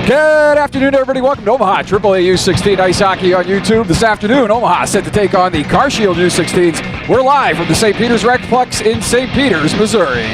Good afternoon, everybody. Welcome to Omaha AAA U16 Ice Hockey on YouTube. This afternoon, Omaha set to take on the Shield U16s. We're live from the St. Peter's Recplex in St. Peters, Missouri.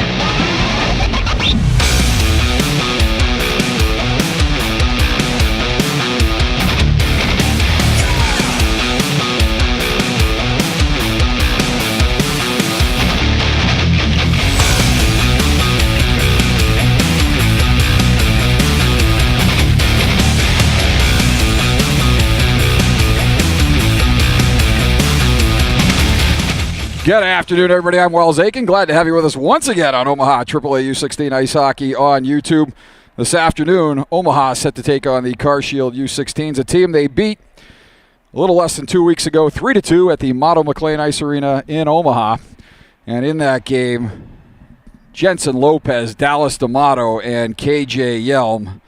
Good afternoon, everybody. I'm Wells Aiken. Glad to have you with us once again on Omaha AAA U16 Ice Hockey on YouTube. This afternoon, Omaha set to take on the Shield U16s, a team they beat a little less than 2 weeks ago, 3-2 at the Motto McLean Ice Arena in Omaha. And in that game, Jensen Lopez, Dallas D'Amato, and KJ Yelm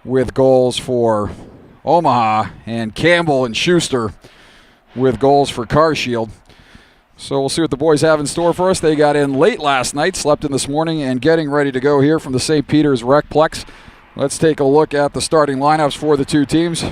with goals for Omaha, and Campbell and Schuster with goals for Shield. So we'll see what the boys have in store for us. They got in late last night, slept in this morning, and getting ready to go here from the St. Peter's Recplex. Let's take a look at the starting lineups for the two teams.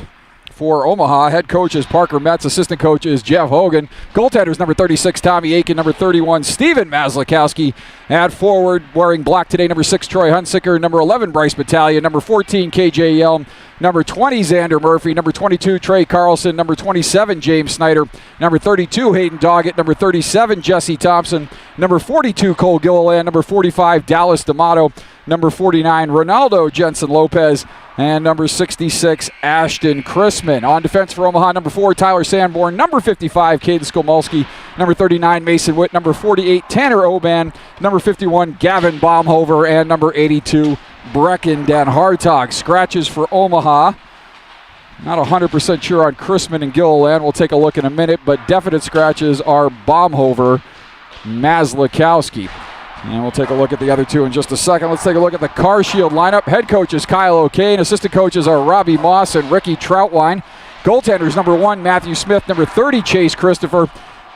For Omaha, head coach is Parker Metz, assistant coach is Jeff Hogan. Goaltenders number 36, Tommy Aiken, number 31, Steven Maslakowski. At forward, wearing black today, number 6, Troy Hunsicker, number 11, Bryce Battaglia, number 14, KJ Yelm, number 20, Xander Murphy, number 22, Trey Carlson, number 27, James Snyder, number 32, Hayden Doggett, number 37, Jesse Thompson, number 42, Cole Gilliland, number 45, Dallas D'Amato, number 49, Ronaldo Jensen Lopez, and number 66, Ashton Chrisman. On defense for Omaha, number 4, Tyler Sanborn, number 55, Caden Skolmolsky, number 39, Mason Witt, number 48, Tanner Oban, number 51, Gavin Baumhover, and number 82, Brecken Den Hartog. Scratches for Omaha. Not 100% sure on Chrisman and Gilliland. We'll take a look in a minute, but definite scratches are Baumhover, Maslakowski. And we'll take a look at the other two in just a second. Let's take a look at the Shield lineup. Head coach is Kyle O'Kane. Assistant coaches are Robbie Moss and Ricky Troutwine. Goaltenders, number 1, Matthew Smith. Number 30, Chase Christopher.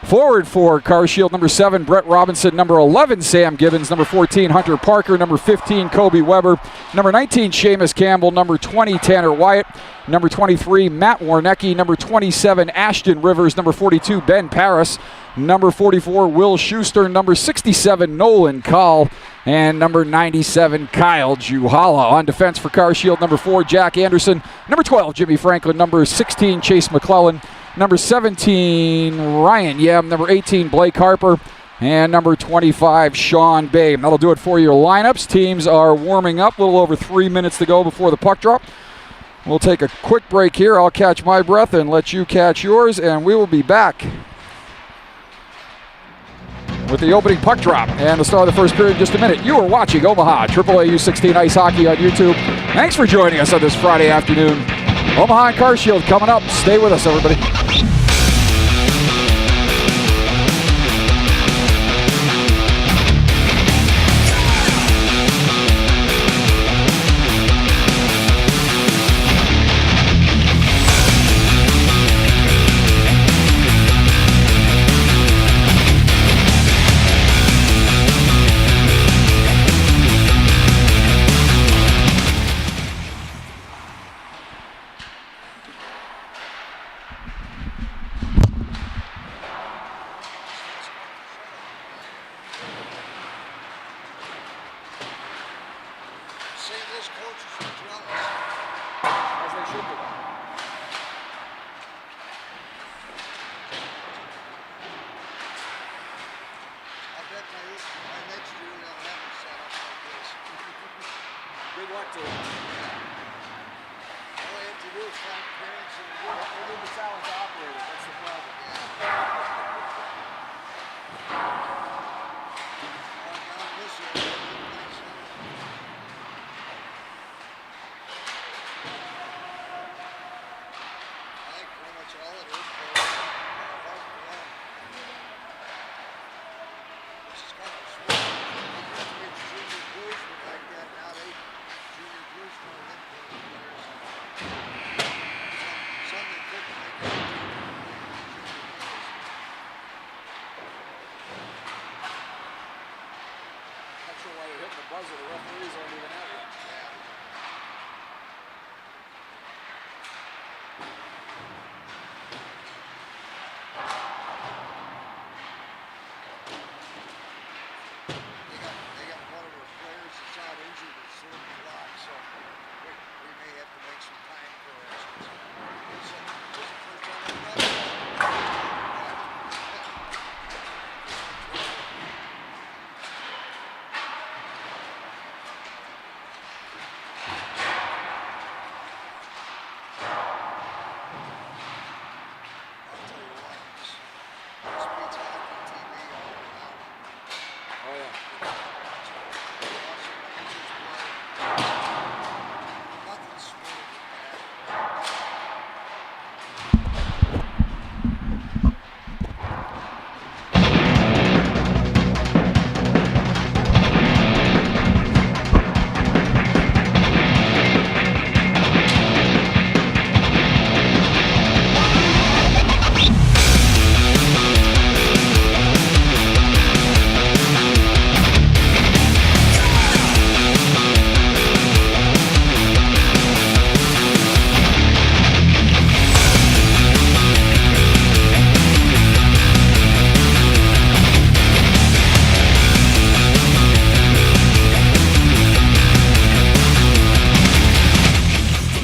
Forward for Shield, number 7, Brett Robinson. Number 11, Sam Gibbons. Number 14, Hunter Parker. Number 15, Kobe Weber. Number 19, Seamus Campbell. Number 20, Tanner Wyatt. Number 23, Matt Warnecki. Number 27, Ashton Rivers. Number 42, Ben Paris. Number 44, Will Schuster. Number 67, Nolan Call. And number 97, Kyle Juhala. On defense for Shield, number 4, Jack Anderson. Number 12, Jimmy Franklin. Number 16, Chase McClellan. Number 17, Ryan Yem. Number 18, Blake Harper. And number 25, Sean Babe. That'll do it for your lineups. Teams are warming up. A little over 3 minutes to go before the puck drop. We'll take a quick break here. I'll catch my breath and let you catch yours, and we will be back with the opening puck drop and the start of the first period in just a minute. You are watching Omaha AAA U16 Ice Hockey on YouTube. Thanks for joining us on this Friday afternoon. Omaha and Shield coming up. Stay with us, everybody.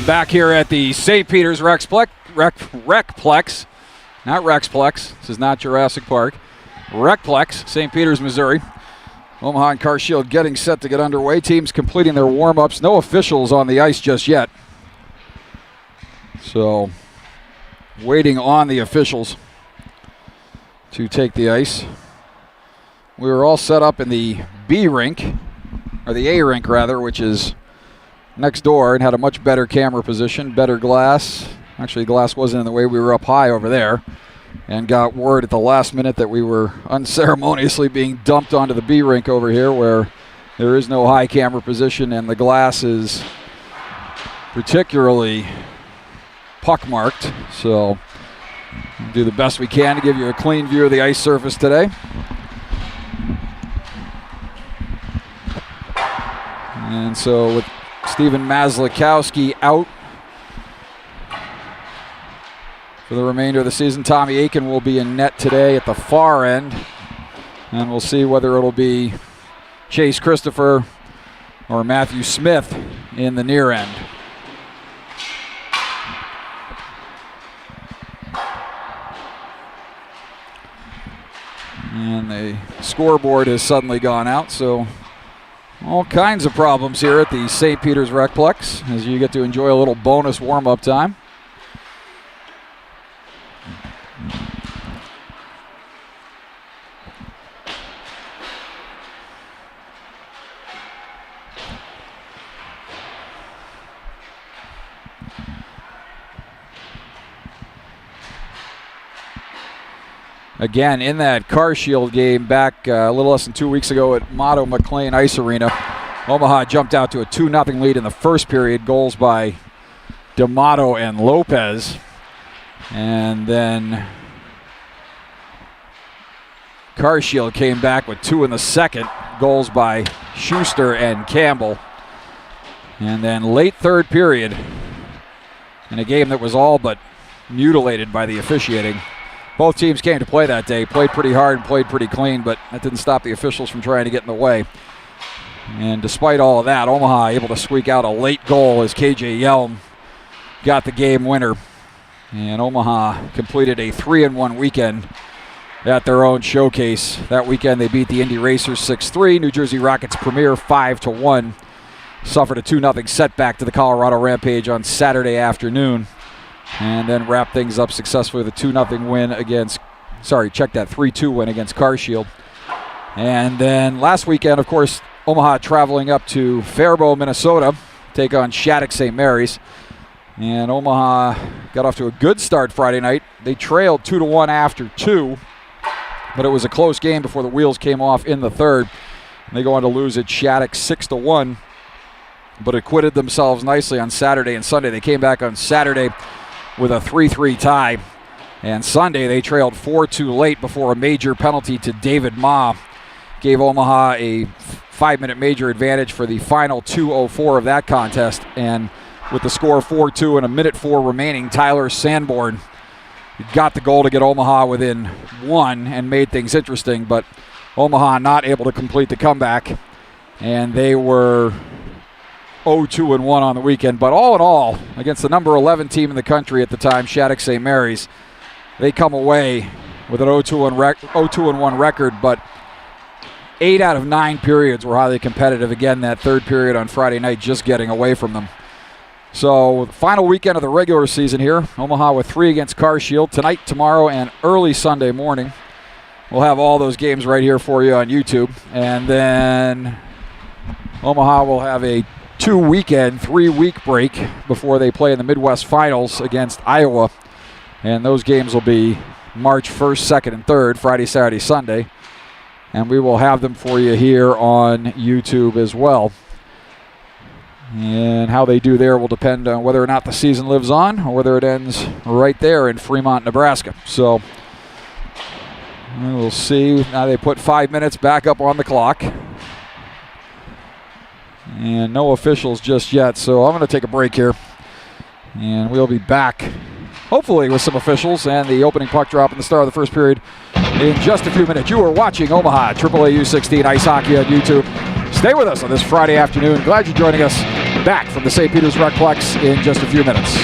Back here at the St. Peter's Rexplex, not Rexplex. This is not Jurassic Park. Recplex, St. Peter's, Missouri. Omaha and Car Shield getting set to get underway. Teams completing their warm-ups. No officials on the ice just yet. So, waiting on the officials to take the ice. We were all set up in the B rink, or the A rink rather, which is next door, and had a much better camera position, better glass. Actually, glass wasn't in the way. We were up high over there, and got word at the last minute that we were unceremoniously being dumped onto the B rink over here, where there is no high camera position, and the glass is particularly puck-marked. So we'll do the best we can to give you a clean view of the ice surface today. And so with Steven Maslakowski out for the remainder of the season, Tommy Aiken will be in net today at the far end. And we'll see whether it'll be Chase Christopher or Matthew Smith in the near end. And the scoreboard has suddenly gone out, so all kinds of problems here at the St. Peter's Recplex as you get to enjoy a little bonus warm-up time. Again, in that Car Shield game back a little less than 2 weeks ago at Motto McLean Ice Arena, Omaha jumped out to a 2-0 lead in the first period, goals by D'Amato and Lopez. And then Car Shield came back with 2 in the second, goals by Schuster and Campbell. And then late third period, in a game that was all but mutilated by the officiating, both teams came to play that day, played pretty hard and played pretty clean, but that didn't stop the officials from trying to get in the way. And despite all of that, Omaha able to squeak out a late goal as KJ Yelm got the game winner. And Omaha completed a 3-1 weekend at their own showcase. That weekend they beat the Indy Racers 6-3, New Jersey Rockets Premier 5-1. Suffered a 2-0 setback to the Colorado Rampage on Saturday afternoon. And then wrap things up successfully with a 2-0 win against, 3-2 win against Car Shield. And then last weekend, of course, Omaha traveling up to Faribault, Minnesota, take on Shattuck St. Mary's. And Omaha got off to a good start Friday night. They trailed 2-1 after 2, but it was a close game before the wheels came off in the third. And they go on to lose at Shattuck 6-1, but acquitted themselves nicely on Saturday and Sunday. They came back on Saturday with a 3-3 tie. And Sunday they trailed 4-2 late before a major penalty to David Ma gave Omaha a 5-minute major advantage for the final 2:04 of that contest. And with the score 4-2 and a minute 4 remaining, Tyler Sanborn got the goal to get Omaha within 1 and made things interesting, but Omaha not able to complete the comeback. And they were 0-2-1 on the weekend, but all in all, against the number 11 team in the country at the time, Shattuck St. Mary's, they come away with an 0-2-1 record, but 8 out of 9 periods were highly competitive. Again, that third period on Friday night just getting away from them. So, final weekend of the regular season here. Omaha with 3 against Car Shield tonight, tomorrow, and early Sunday morning. We'll have all those games right here for you on YouTube. And then Omaha will have a 3-week break before they play in the Midwest Finals against Iowa. And those games will be March 1st, 2nd, and 3rd, Friday, Saturday, Sunday. And we will have them for you here on YouTube as well. And how they do there will depend on whether or not the season lives on or whether it ends right there in Fremont, Nebraska. So we'll see. Now they put 5 minutes back up on the clock. And no officials just yet, so I'm going to take a break here. And we'll be back, hopefully, with some officials and the opening puck drop in the start of the first period in just a few minutes. You are watching Omaha AAA U16 Ice Hockey on YouTube. Stay with us on this Friday afternoon. Glad you're joining us. back from the St. Peter's Recplex in just a few minutes.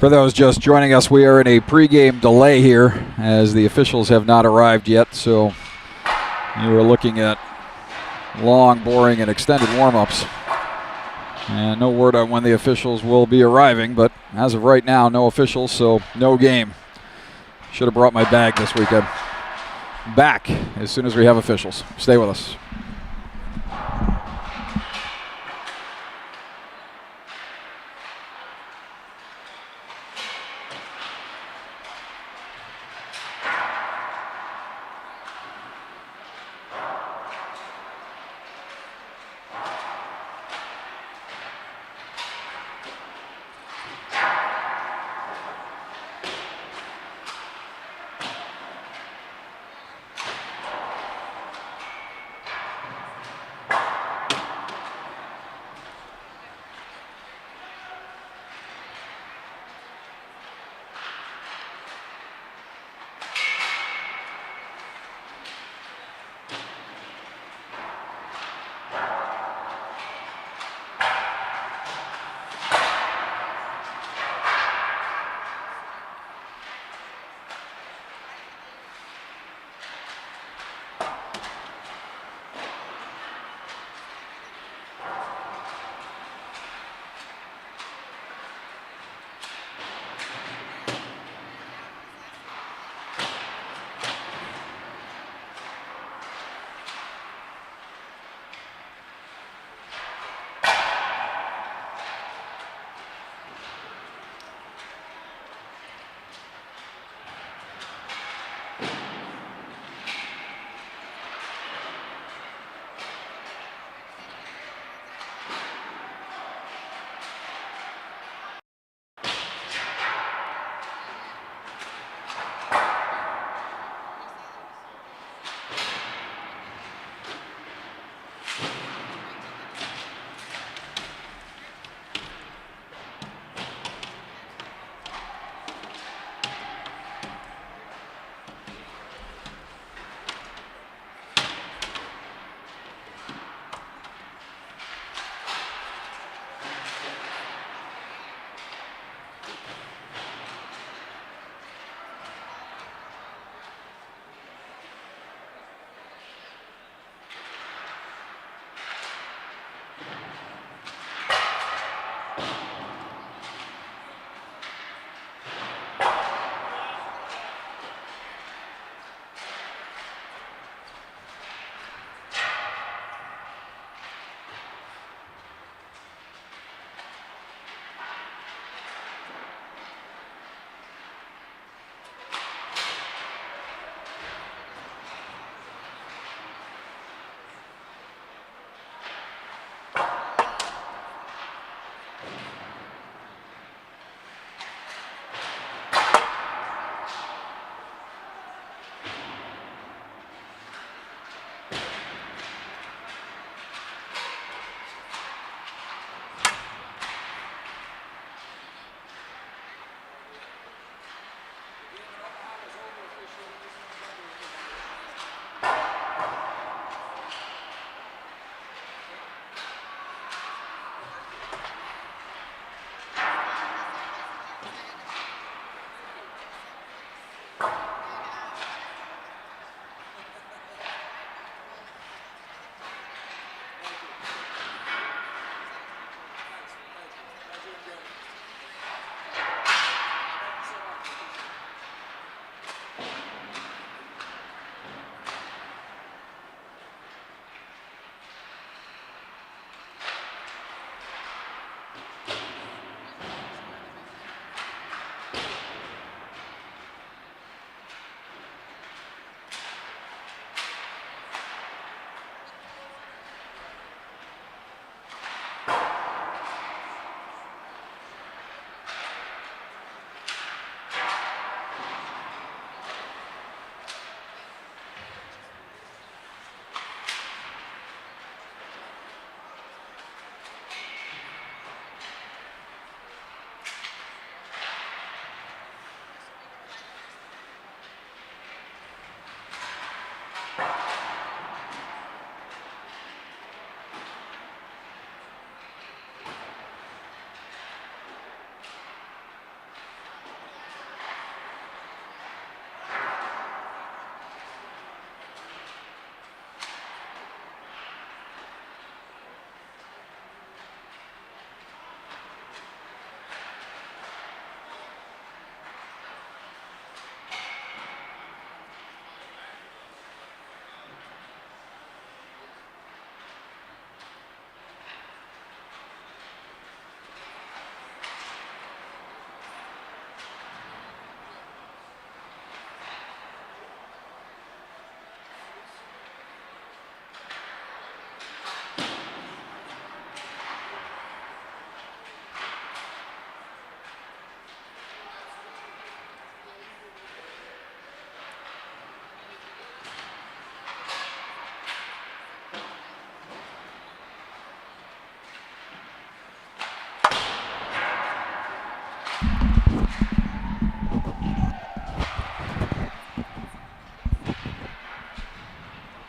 For those just joining us, we are in a pregame delay here as the officials have not arrived yet, so you are looking at long, boring, and extended warm-ups. And no word on when the officials will be arriving, but as of right now, no officials, so no game. Should have brought my bag this weekend. Back as soon as we have officials. Stay with us.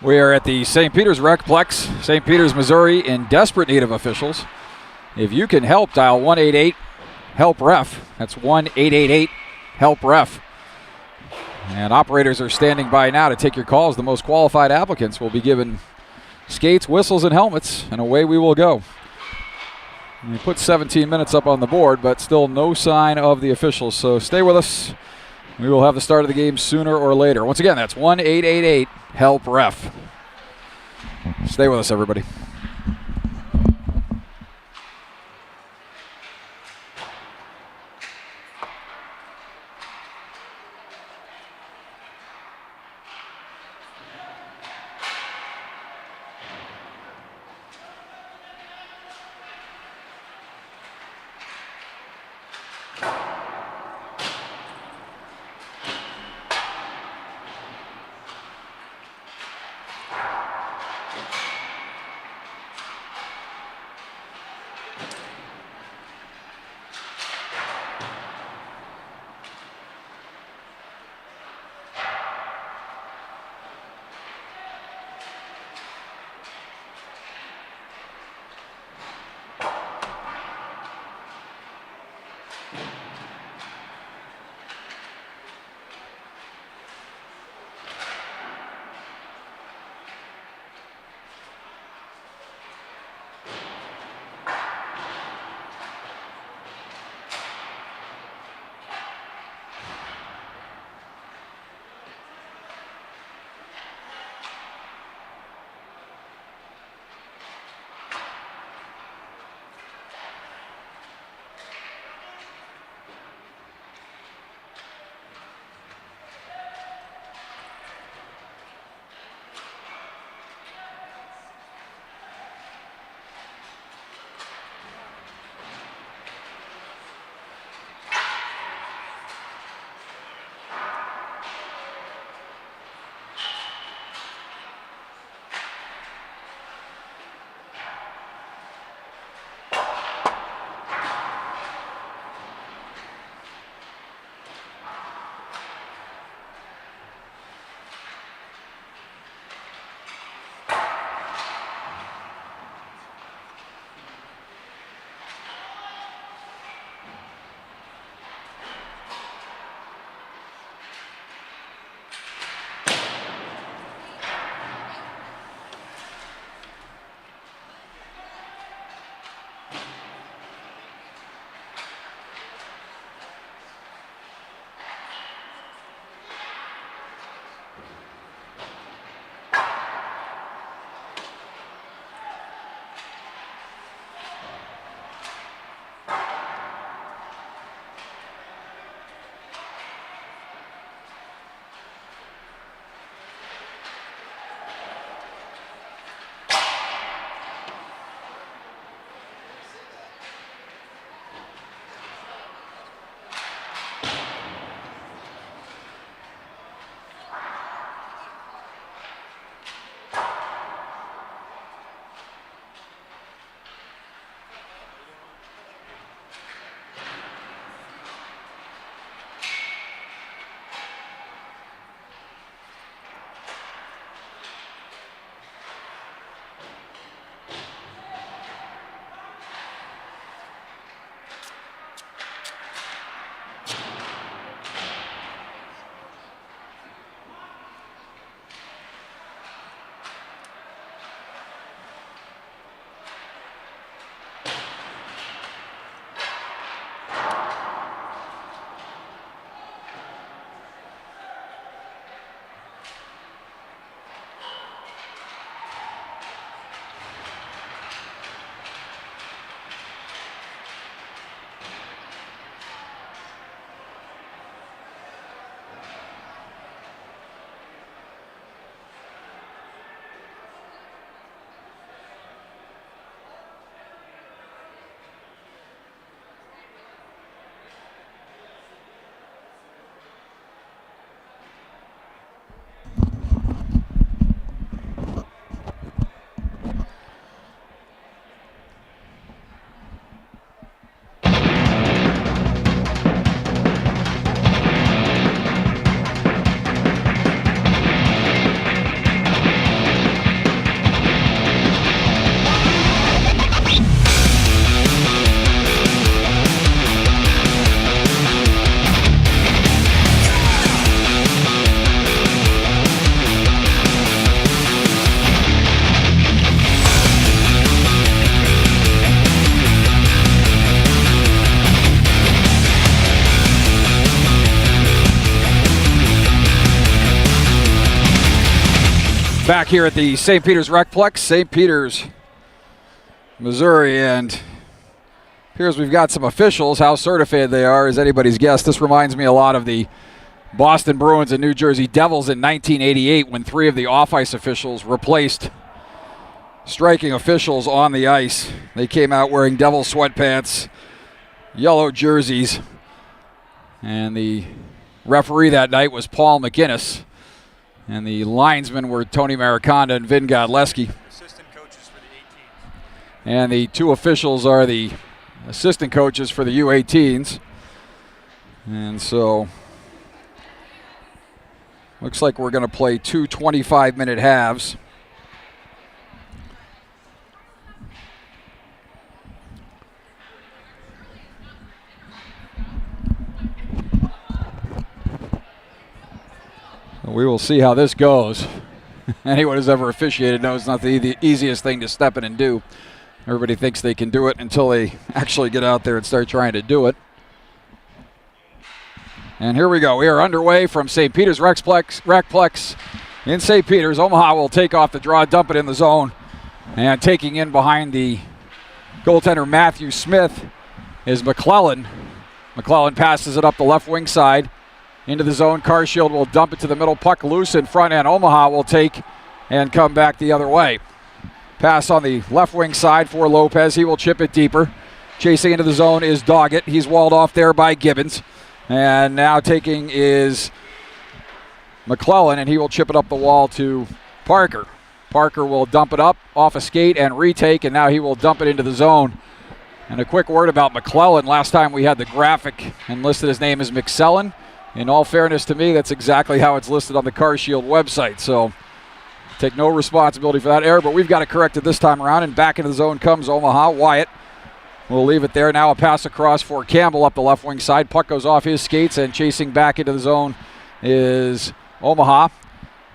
We are at the St. Peter's Recplex, St. Peter's, Missouri, in desperate need of officials. If you can help, dial 188-HELP-REF. That's 1-888-HELP-REF. And operators are standing by now to take your calls. The most qualified applicants will be given skates, whistles, and helmets, and away we will go. And we put 17 minutes up on the board, but still no sign of the officials. So stay with us. We will have the start of the game sooner or later. Once again, that's 1-888-HELP-REF. Stay with us, everybody. Back here at the St. Peter's Recplex, St. Peter's, Missouri, and here's we've got some officials. How certified they are is anybody's guess. This reminds me a lot of the Boston Bruins and New Jersey Devils in 1988 when 3 of the off-ice officials replaced striking officials on the ice. They came out wearing Devil sweatpants, yellow jerseys, and the referee that night was Paul McInnes. And the linesmen were Tony Mariconda and Vin Godleski. Assistant coaches for the 18s. And the 2 officials are the assistant coaches for the U18s. And so, looks like we're going to play 2 25-minute halves. We will see how this goes. Anyone who's ever officiated knows it's not the easiest thing to step in and do. Everybody thinks they can do it until they actually get out there and start trying to do it. And here we go. We are underway from St. Peter's Recplex in St. Peter's. Omaha will take off the draw, dump it in the zone. And taking in behind the goaltender Matthew Smith is McClellan. McClellan passes it up the left wing side. Into the zone, Carshield will dump it to the middle, puck loose in front, and Omaha will take and come back the other way. Pass on the left wing side for Lopez. He will chip it deeper. Chasing into the zone is Doggett. He's walled off there by Gibbons. And now taking is McClellan, and he will chip it up the wall to Parker. Parker will dump it up off a skate and retake, and now he will dump it into the zone. And a quick word about McClellan. Last time we had the graphic and listed his name as McSellen. In all fairness to me, that's exactly how it's listed on the Carshield website. So take no responsibility for that error, but we've got it corrected this time around. And back into the zone comes Omaha. Wyatt will leave it there. Now a pass across for Campbell up the left wing side. Puck goes off his skates, and chasing back into the zone is Omaha.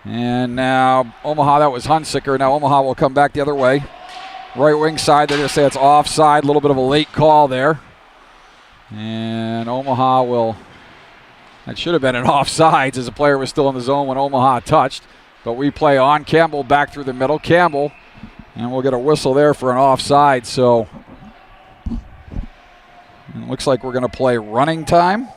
And now Omaha, that was Hunsicker. Now Omaha will come back the other way. Right wing side, they're going to say it's offside. A little bit of a late call there. And Omaha will... That should have been an offsides as the player was still in the zone when Omaha touched. But we play on. Campbell back through the middle. Campbell, and we'll get a whistle there for an offside. So it looks like we're going to play running time.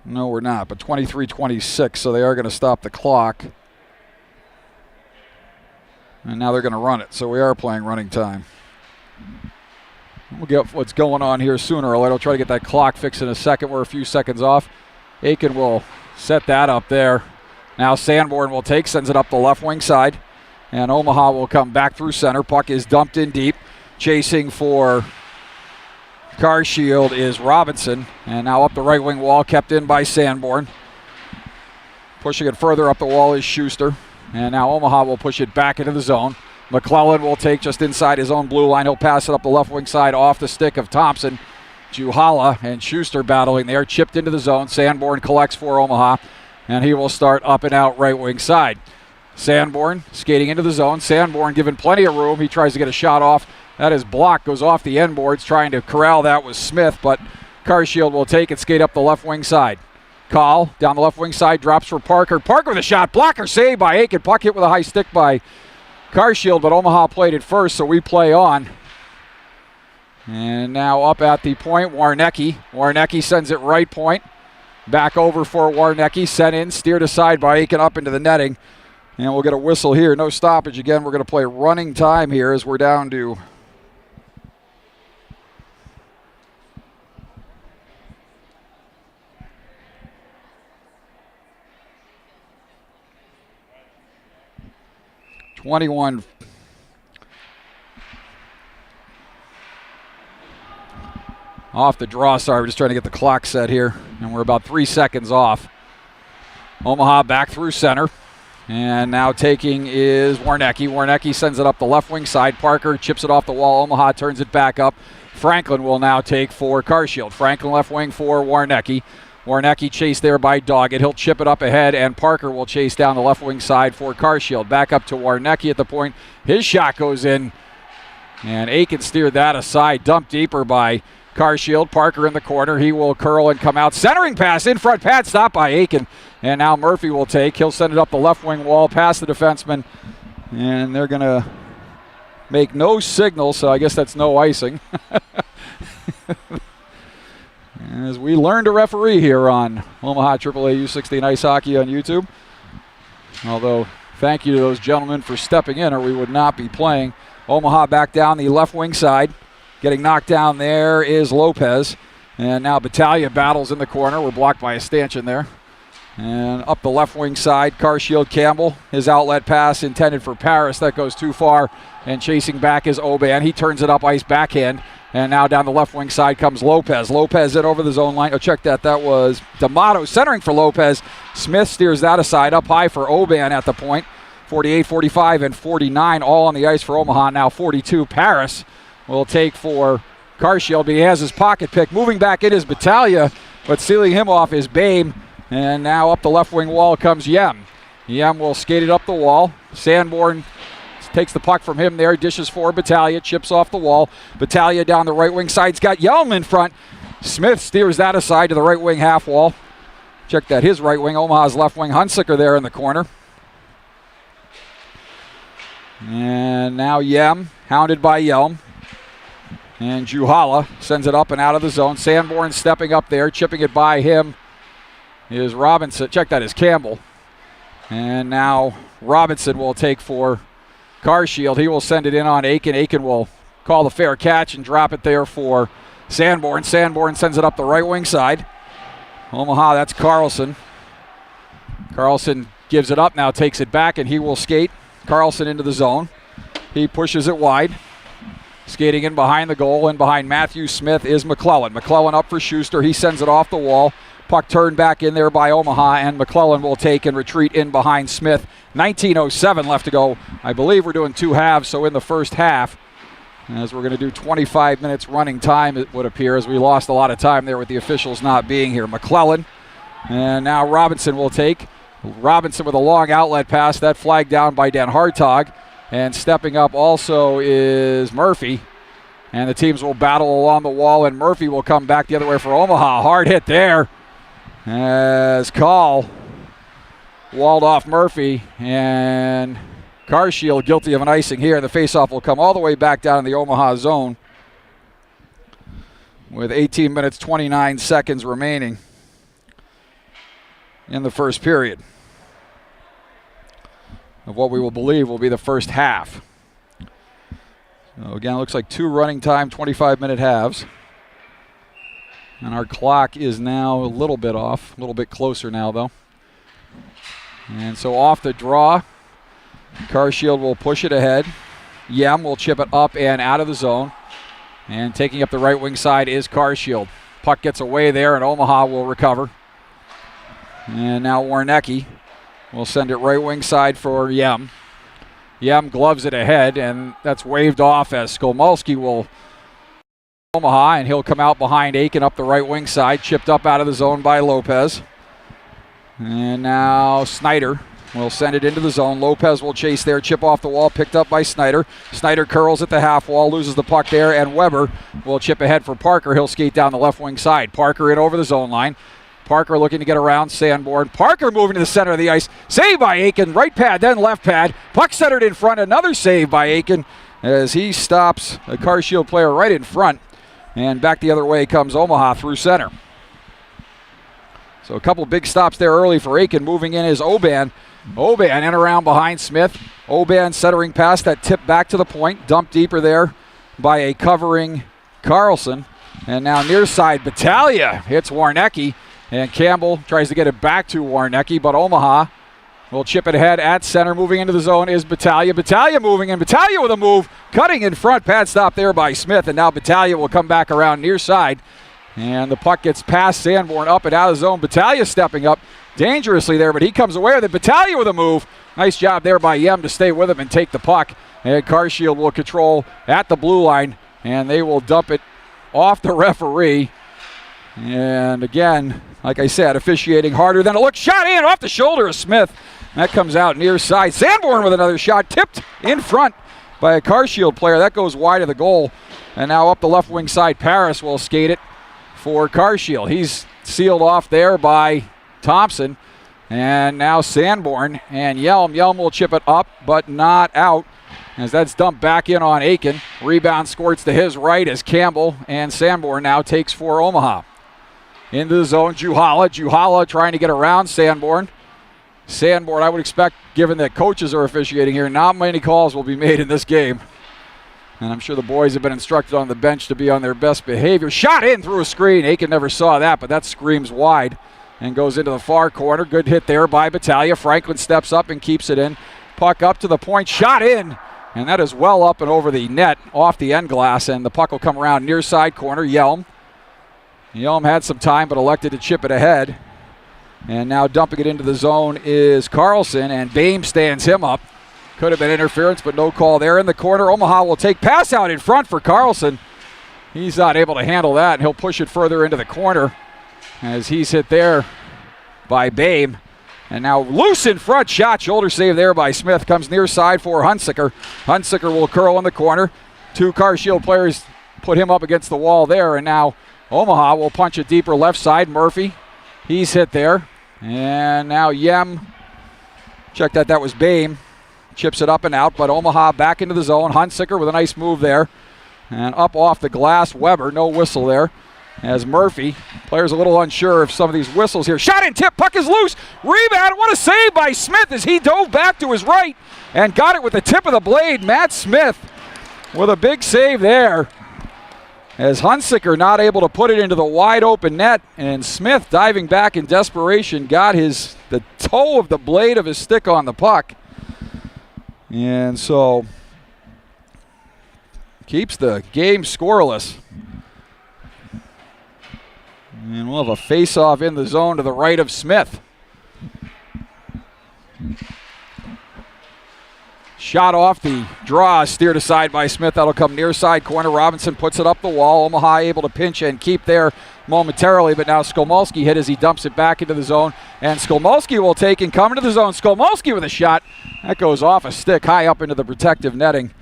No, we're not, but 23-26, so they are going to stop the clock. And now they're going to run it, so we are playing running time. We'll get what's going on here sooner or later. I'll try to get that clock fixed in a second. We're a few seconds off. Aiken will set that up there. Now Sanborn will take, sends it up the left wing side. And Omaha will come back through center. Puck is dumped in deep. Chasing for Carshield is Robinson. And now up the right wing wall, kept in by Sanborn. Pushing it further up the wall is Schuster. And now Omaha will push it back into the zone. McClellan will take just inside his own blue line. He'll pass it up the left wing side off the stick of Thompson. Juhala and Schuster battling there. Chipped into the zone. Sanborn collects for Omaha. And he will start up and out right wing side. Sanborn skating into the zone. Sanborn given plenty of room. He tries to get a shot off. That is blocked. Goes off the end boards. Trying to corral that was Smith. But Carshield will take it. Skate up the left wing side. Call down the left wing side. Drops for Parker. Parker with a shot. Blocker saved by Aiken. Puck hit with a high stick by Carshield, but Omaha played it first, so we play on. And now up at the point, Warnecki. Warnecki sends it right point. Back over for Warnecki. Sent in, steered aside by Aiken up into the netting. And we'll get a whistle here. No stoppage again. We're going to play running time here as we're down to .21 off the draw. Sorry, we're just trying to get the clock set here. And we're about 3 seconds off. Omaha back through center. And now taking is Warnecki. Warnecki sends it up the left wing side. Parker chips it off the wall. Omaha turns it back up. Franklin will now take for Carshield. Franklin left wing for Warnecki. Warnecki chased there by Doggett. He'll chip it up ahead, and Parker will chase down the left wing side for Carshield. Back up to Warnecki at the point. His shot goes in, and Aiken steered that aside. Dumped deeper by Carshield. Parker in the corner. He will curl and come out. Centering pass in front. Pad stop by Aiken. And now Murphy will take. He'll send it up the left wing wall past the defenseman. And they're going to make no signal, so I guess that's no icing. As we learn to referee here on Omaha AAA U16 Ice Hockey on YouTube. Although, thank you to those gentlemen for stepping in, or we would not be playing. Omaha back down the left wing side. Getting knocked down there is Lopez. And now Battaglia battles in the corner. We're blocked by a stanchion there. And up the left wing side, Carshield Campbell. His outlet pass intended for Paris. That goes too far. And chasing back is Oban. He turns it up ice backhand. And now down the left wing side comes Lopez. Lopez in over the zone line. Oh, check that. That was D'Amato centering for Lopez. Smith steers that aside. Up high for Oban at the point. 48, 45, and 49 all on the ice for Omaha. Now 42. Paris will take for Carshield. He has his pocket pick. Moving back in is Battaglia, but sealing him off is Bame. And now up the left wing wall comes Yem. Yem will skate it up the wall. Sanborn takes the puck from him there, dishes for Battaglia, chips off the wall. Battaglia down the right wing side's got Yelm in front. Smith steers that aside to the right wing half wall. Check that, his right wing, Omaha's left wing. Hunsicker there in the corner. And now Yem, hounded by Yelm. And Juhala sends it up and out of the zone. Sanborn stepping up there, chipping it by him is Robinson. Check that, is Campbell. And now Robinson will take for Carshield. He will send it in on Aiken. Aiken will call the fair catch and drop it there for Sanborn. Sanborn sends it up the right wing side. Omaha, that's Carlson. Carlson gives it up now, takes it back, and he will skate Carlson into the zone. He pushes it wide. Skating in behind the goal, and behind Matthew Smith is McClellan. McClellan up for Schuster. He sends it off the wall. Puck turned back in there by Omaha, and McClellan will take and retreat in behind Smith. 19:07 left to go. I believe we're doing two halves, so in the first half, as we're going to do 25 minutes running time, it would appear, as we lost a lot of time there with the officials not being here. McClellan, and now Robinson will take. Robinson with a long outlet pass. That flagged down by Dan Hartog. And stepping up also is Murphy. And the teams will battle along the wall, and Murphy will come back the other way for Omaha. Hard hit there as Call walled off Murphy, and Carshield guilty of an icing here. The faceoff will come all the way back down in the Omaha zone with 18 minutes, 29 seconds remaining in the first period of what we will believe will be the first half. So again, it looks like two running time, 25-minute halves. And our clock is now a little bit off, a little bit closer now, though. And so off the draw, Carshield will push it ahead. Yem will chip it up and out of the zone. And taking up the right wing side is Carshield. Puck gets away there, and Omaha will recover. And now Warnecki will send it right wing side for Yem. Yem gloves it ahead, and that's waved off as Skolmolski will Omaha, and he'll come out behind Aiken up the right wing side, chipped up out of the zone by Lopez. And now Snyder will send it into the zone. Lopez will chase there, chip off the wall, picked up by Snyder. Snyder curls at the half wall, loses the puck there, and Weber will chip ahead for Parker. He'll skate down the left wing side. Parker in over the zone line. Parker looking to get around Sanborn. Parker moving to the center of the ice. Save by Aiken. Right pad, then left pad. Puck centered in front. Another save by Aiken as he stops a Carshield player right in front. And back the other way comes Omaha through center. So a couple big stops there early for Aiken. Moving in is Oban. Oban in around behind Smith. Oban centering pass that tip back to the point. Dumped deeper there by a covering Carlson. And now near side, Battaglia hits Warnecki. And Campbell tries to get it back to Warnecki, but Omaha will chip it ahead at center. Moving into the zone is Battaglia. Battaglia moving in. Battaglia with a move. Cutting in front. Pad stop there by Smith. And now Battaglia will come back around near side. And the puck gets past Sanborn up and out of the zone. Battaglia stepping up dangerously there, but he comes away with it. Battaglia with a move. Nice job there by Yem to stay with him and take the puck. And Carshield will control at the blue line. And they will dump it off the referee. And again, like I said, officiating harder than it looks. Shot in off the shoulder of Smith. That comes out near side. Sanborn with another shot. Tipped in front by a Carshield player. That goes wide of the goal. And now up the left wing side, Paris will skate it for Carshield. He's sealed off there by Thompson. And now Sanborn and Yelm. Yelm will chip it up, but not out, as that's dumped back in on Aiken. Rebound squirts to his right as Campbell and Sanborn now takes for Omaha. Into the zone, Juhala. Juhala trying to get around Sanborn. Sanborn, I would expect, given that coaches are officiating here, not many calls will be made in this game. And I'm sure the boys have been instructed on the bench to be on their best behavior. Shot in through a screen. Aiken never saw that, but that screams wide and goes into the far corner. Good hit there by Battaglia. Franklin steps up and keeps it in. Puck up to the point. Shot in. And that is well up and over the net, off the end glass. And the puck will come around near side corner. Yelm. Yelm had some time, but elected to chip it ahead. And now dumping it into the zone is Carlson, and Bame stands him up. Could have been interference, but no call there. In the corner, Omaha will take pass out in front for Carlson. He's not able to handle that, and he'll push it further into the corner as he's hit there by Bame. And now loose in front, shot, shoulder save there by Smith. Comes near side for Hunsicker. Hunsicker will curl in the corner. Two Car Shield players put him up against the wall there, and now Omaha will punch it deeper left side. Murphy, he's hit there. And now Yem, check that was Bame. Chips it up and out, but Omaha back into the zone. Hunsicker with a nice move there. And up off the glass, Weber, no whistle there. As Murphy, players a little unsure of some of these whistles here. Shot and tip, puck is loose. Rebound, what a save by Smith as he dove back to his right and got it with the tip of the blade. Matt Smith with a big save there. As Hunsicker not able to put it into the wide open net, and Smith diving back in desperation got the toe of the blade of his stick on the puck. And so keeps the game scoreless. And we'll have a face-off in the zone to the right of Smith. Shot off the draw, steered aside by Smith. That'll come near side corner. Robinson puts it up the wall. Omaha able to pinch and keep there momentarily, but now Skolmolski hit as he dumps it back into the zone. And Skolmolski will take and come into the zone. Skolmolski with a shot. That goes off a stick high up into the protective netting.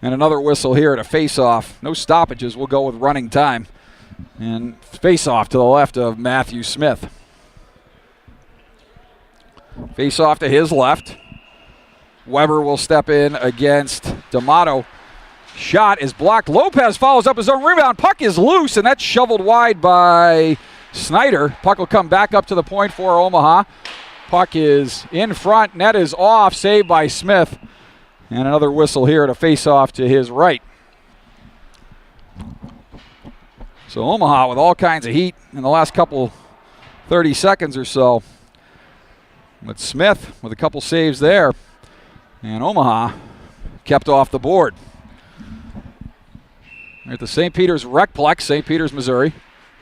And another whistle here at a face-off. No stoppages. We'll go with running time. And face-off to the left of Matthew Smith. Face-off to his left. Weber will step in against D'Amato. Shot is blocked. Lopez follows up his own rebound. Puck is loose, and that's shoveled wide by Snyder. Puck will come back up to the point for Omaha. Puck is in front. Net is off. Saved by Smith. And another whistle here to face off to his right. So Omaha with all kinds of heat in the last couple 30 seconds or so. But Smith with a couple saves there. And Omaha kept off the board. We're at the St. Peter's Recplex, St. Peter's, Missouri.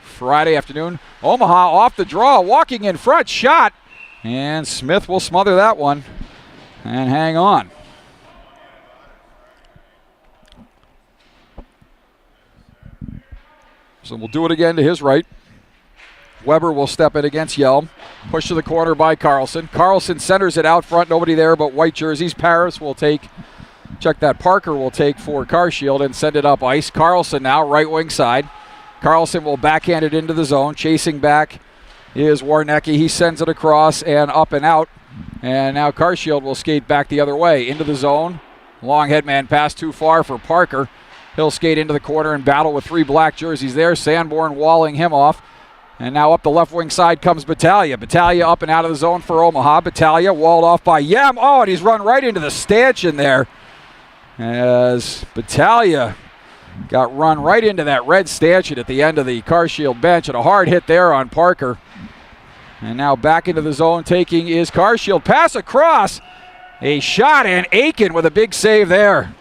Friday afternoon. Omaha off the draw, walking in front, shot. And Smith will smother that one and hang on. So we'll do it again to his right. Weber will step in against Yelm. Push to the corner by Carlson. Carlson centers it out front. Nobody there but white jerseys. Paris will take, Parker will take for Car Shield and send it up ice. Carlson now, right wing side. Carlson will backhand it into the zone. Chasing back is Warnecki. He sends it across and up and out. And now Car Shield will skate back the other way into the zone. Long headman pass too far for Parker. He'll skate into the corner and battle with three black jerseys there. Sanborn walling him off. And now up the left wing side comes Battaglia. Battaglia up and out of the zone for Omaha. Battaglia walled off by Yem. Oh, and he's run right into the stanchion there. As Battaglia got run right into that red stanchion at the end of the Car Shield bench. And a hard hit there on Parker. And now back into the zone taking is Car Shield. Pass across. A shot, and Aiken with a big save there.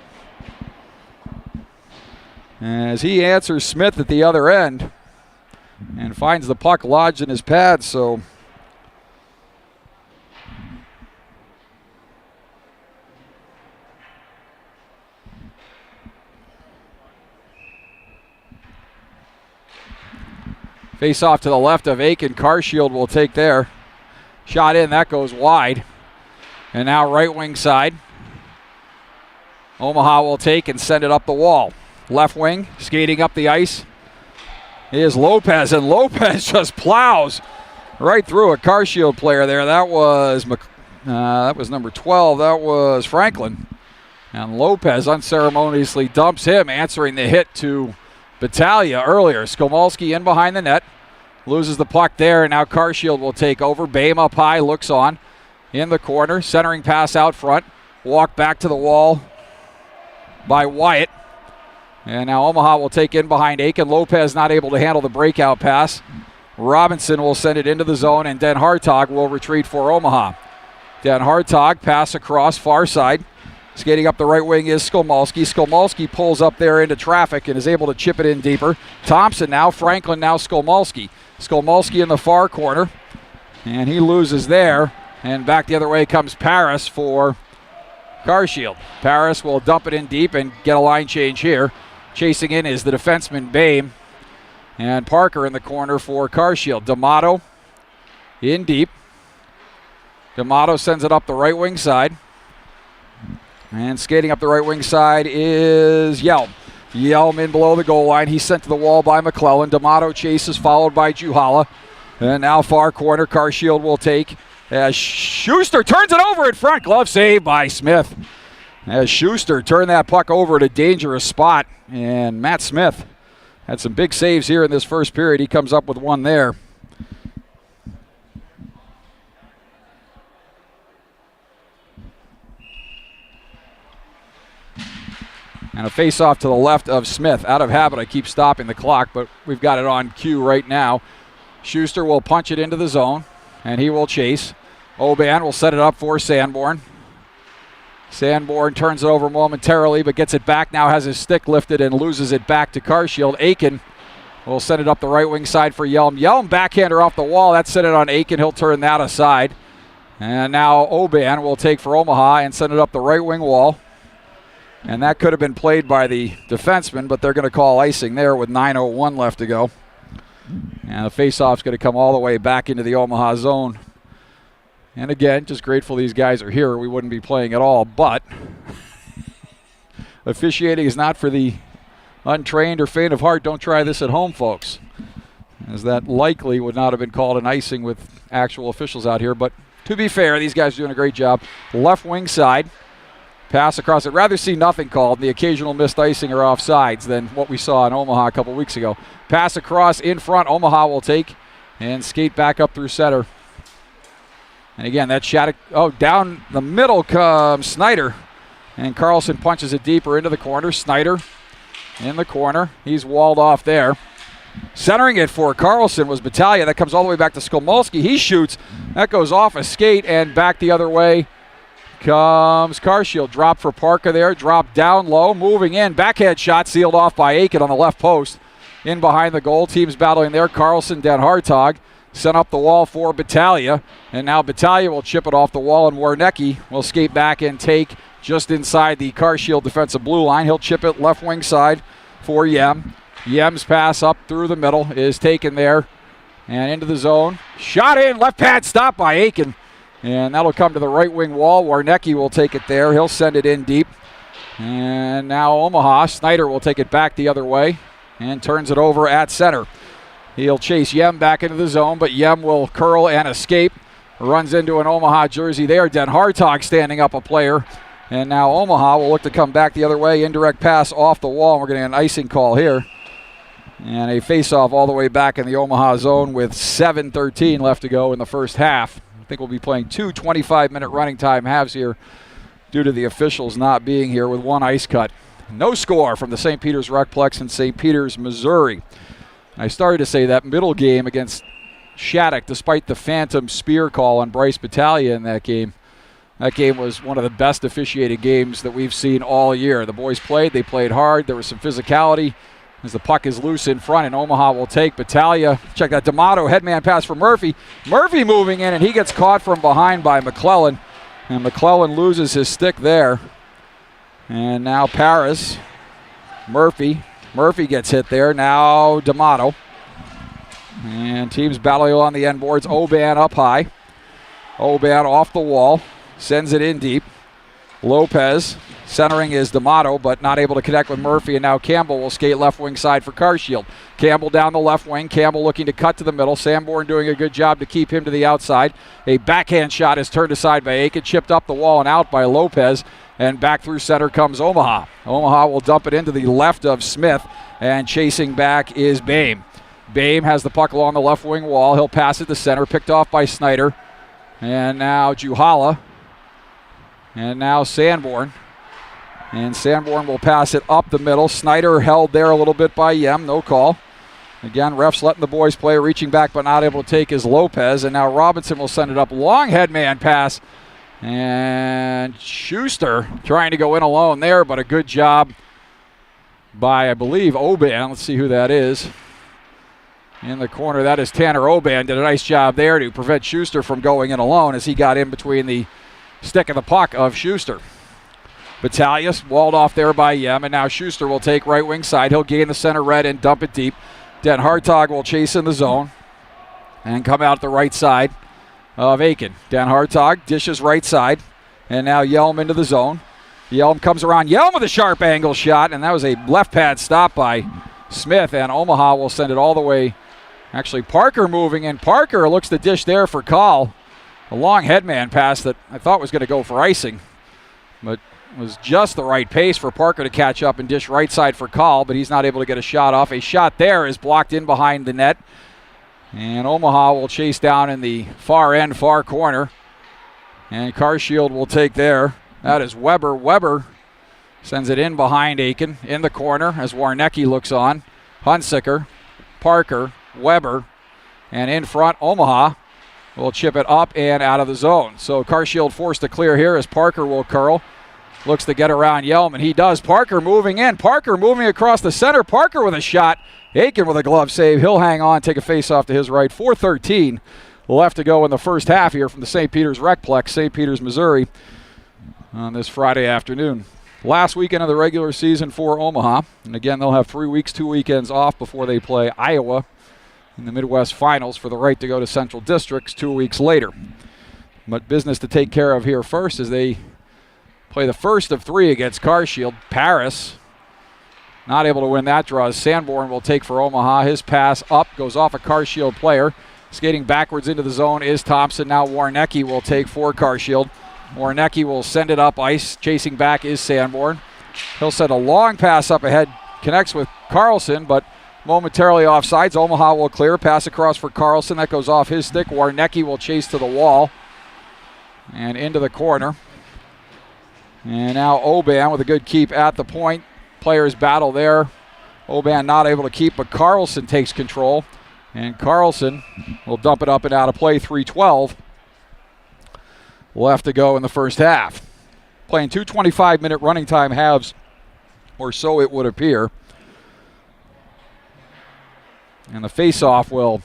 As he answers Smith at the other end. And finds the puck lodged in his pad, so face off to the left of Aiken. Car Shield will take there. Shot in, that goes wide. And now right wing side. Omaha will take and send it up the wall. Left wing, skating up the ice is Lopez, and Lopez just plows right through a Car Shield player there. That was number 12. That was Franklin. And Lopez unceremoniously dumps him, answering the hit to Battaglia earlier. Skomolski in behind the net. Loses the puck there, and now Car Shield will take over. Boehm up high, looks on. In the corner, centering pass out front. Walk back to the wall by Wyatt. And now Omaha will take in behind Aiken. Lopez not able to handle the breakout pass. Robinson will send it into the zone, and Den Hartog will retreat for Omaha. Den Hartog, pass across, far side. Skating up the right wing is Skomolski. Skomolski pulls up there into traffic and is able to chip it in deeper. Thompson now, Franklin now, Skomolski. Skomolski in the far corner, and he loses there. And back the other way comes Paris for Car Shield. Paris will dump it in deep and get a line change here. Chasing in is the defenseman Boehm. And Parker in the corner for Car Shield. D'Amato in deep. D'Amato sends it up the right wing side. And skating up the right wing side is Yelm. Yelm in below the goal line. He's sent to the wall by McClellan. D'Amato chases, followed by Juhala. And now far corner, Car Shield will take as Schuster turns it over in front. Glove save by Smith. As Schuster turned that puck over at a dangerous spot. And Matt Smith had some big saves here in this first period. He comes up with one there. And a face-off to the left of Smith. Out of habit, I keep stopping the clock, but we've got it on cue right now. Schuster will punch it into the zone, and he will chase. Oban will set it up for Sanborn. Sanborn turns it over momentarily, but gets it back now, has his stick lifted and loses it back to Car Shield. Aiken will send it up the right wing side for Yelm. Yelm backhander off the wall. That's set it on Aiken. He'll turn that aside. And now Oban will take for Omaha and send it up the right wing wall. And that could have been played by the defenseman, but they're going to call icing there with 9:01 left to go. And the faceoff's going to come all the way back into the Omaha zone. And again, just grateful these guys are here. We wouldn't be playing at all, but officiating is not for the untrained or faint of heart. Don't try this at home, folks, as that likely would not have been called an icing with actual officials out here. But to be fair, these guys are doing a great job. Left wing side, pass across it. Rather see nothing called, the occasional missed icing or offsides, than what we saw in Omaha a couple weeks ago. Pass across in front, Omaha will take and skate back up through center. And again, that shot, down the middle comes Snyder. And Carlson punches it deeper into the corner. Snyder in the corner. He's walled off there. Centering it for Carlson was Battaglia. That comes all the way back to Skomolski. He shoots. That goes off a skate and back the other way comes Car Shield. Drop for Parker there. Drop down low. Moving in. Backhand shot sealed off by Aiken on the left post. In behind the goal. Teams battling there. Carlson, Den Hartog. Sent up the wall for Battaglia. And now Battaglia will chip it off the wall, and Warnecki will skate back and take just inside the Car Shield defensive blue line. He'll chip it left wing side for Yem. Yem's pass up through the middle is taken there and into the zone. Shot in. Left pad stop by Aiken. And that'll come to the right wing wall. Warnecki will take it there. He'll send it in deep. And now Omaha. Snyder will take it back the other way and turns it over at center. He'll chase Yem back into the zone, but Yem will curl and escape. Runs into an Omaha jersey there. Den Hartog standing up a player. And now Omaha will look to come back the other way. Indirect pass off the wall. We're going to get an icing call here. And a face-off all the way back in the Omaha zone with 7:13 left to go in the first half. I think we'll be playing two 25-minute running time halves here due to the officials not being here with one ice cut. No score from the St. Peter's Recplex in St. Peter's, Missouri. I started to say that middle game against Shattuck, despite the phantom spear call on Bryce Battaglia in that game. That game was one of the best officiated games that we've seen all year. The boys played, they played hard. There was some physicality as the puck is loose in front, and Omaha will take. Battaglia, check that, D'Amato, headman pass for Murphy. Murphy moving in, and he gets caught from behind by McClellan. And McClellan loses his stick there. And now Paris, Murphy gets hit there. Now D'Amato. And teams battling on the end boards. Oban up high. Oban off the wall. Sends it in deep. Lopez Centering is D'Amato, but not able to connect with Murphy, and now Campbell will skate left wing side for Carshield. Campbell down the left wing. Campbell looking to cut to the middle. Sanborn doing a good job to keep him to the outside. A backhand shot is turned aside by Aiken, chipped up the wall and out by Lopez, and back through center comes Omaha. Omaha will dump it into the left of Smith, and chasing back is Boehm. Boehm has the puck along the left wing wall. He'll pass it to center, picked off by Snyder. And now Juhala. And now Sanborn. And Sanborn will pass it up the middle. Snyder held there a little bit by Yem. No call. Again, refs letting the boys play. Reaching back but not able to take is Lopez. And now Robinson will send it up. Long head man pass. And Schuster trying to go in alone there, but a good job by, I believe, Oban. Let's see who that is. In the corner, that is Tanner Oban. Did a nice job there to prevent Schuster from going in alone as he got in between the stick and the puck of Schuster. Battalius walled off there by Yem, and now Schuster will take right wing side. He'll gain the center red and dump it deep. Den Hartog will chase in the zone and come out the right side of Aiken. Den Hartog dishes right side, and now Yelm into the zone. Yelm comes around. Yelm with a sharp angle shot, and that was a left pad stop by Smith, and Omaha will send it all the way. Actually, Parker moving in. Parker looks to dish there for call. A long headman pass that I thought was going to go for icing, but was just the right pace for Parker to catch up and dish right side for call, but he's not able to get a shot off. A shot there is blocked in behind the net, and Omaha will chase down in the far end, far corner, and Carshield will take there. That is Weber. Weber sends it in behind Aiken in the corner as Warnecki looks on. Hunsicker, Parker, Weber, and in front, Omaha will chip it up and out of the zone. So Carshield forced to clear here as Parker will curl. Looks to get around Yelm, and he does. Parker moving in. Parker moving across the center. Parker with a shot. Aiken with a glove save. He'll hang on, take a face-off to his right. 4:13 left to go in the first half here from the St. Peter's Recplex, St. Peter's, Missouri, on this Friday afternoon. Last weekend of the regular season for Omaha. And again, they'll have 3 weeks, 2 weekends off before they play Iowa in the Midwest Finals for the right to go to Central Districts 2 weeks later. But business to take care of here first as they play the first of three against Carshield. Paris not able to win that draw as Sanborn will take for Omaha. His pass up goes off a Carshield player. Skating backwards into the zone is Thompson. Now Warnecki will take for Carshield. Warnecki will send it up ice. Chasing back is Sanborn. He'll send a long pass up ahead. Connects with Carlson, but momentarily offsides. Omaha will clear. Pass across for Carlson. That goes off his stick. Warnecki will chase to the wall and into the corner. And now Oban with a good keep at the point. Players battle there. Oban not able to keep, but Carlson takes control. And Carlson will dump it up and out of play. 3:12 left to go in the first half. Playing 2 25-minute running time halves, or so it would appear. And the face-off will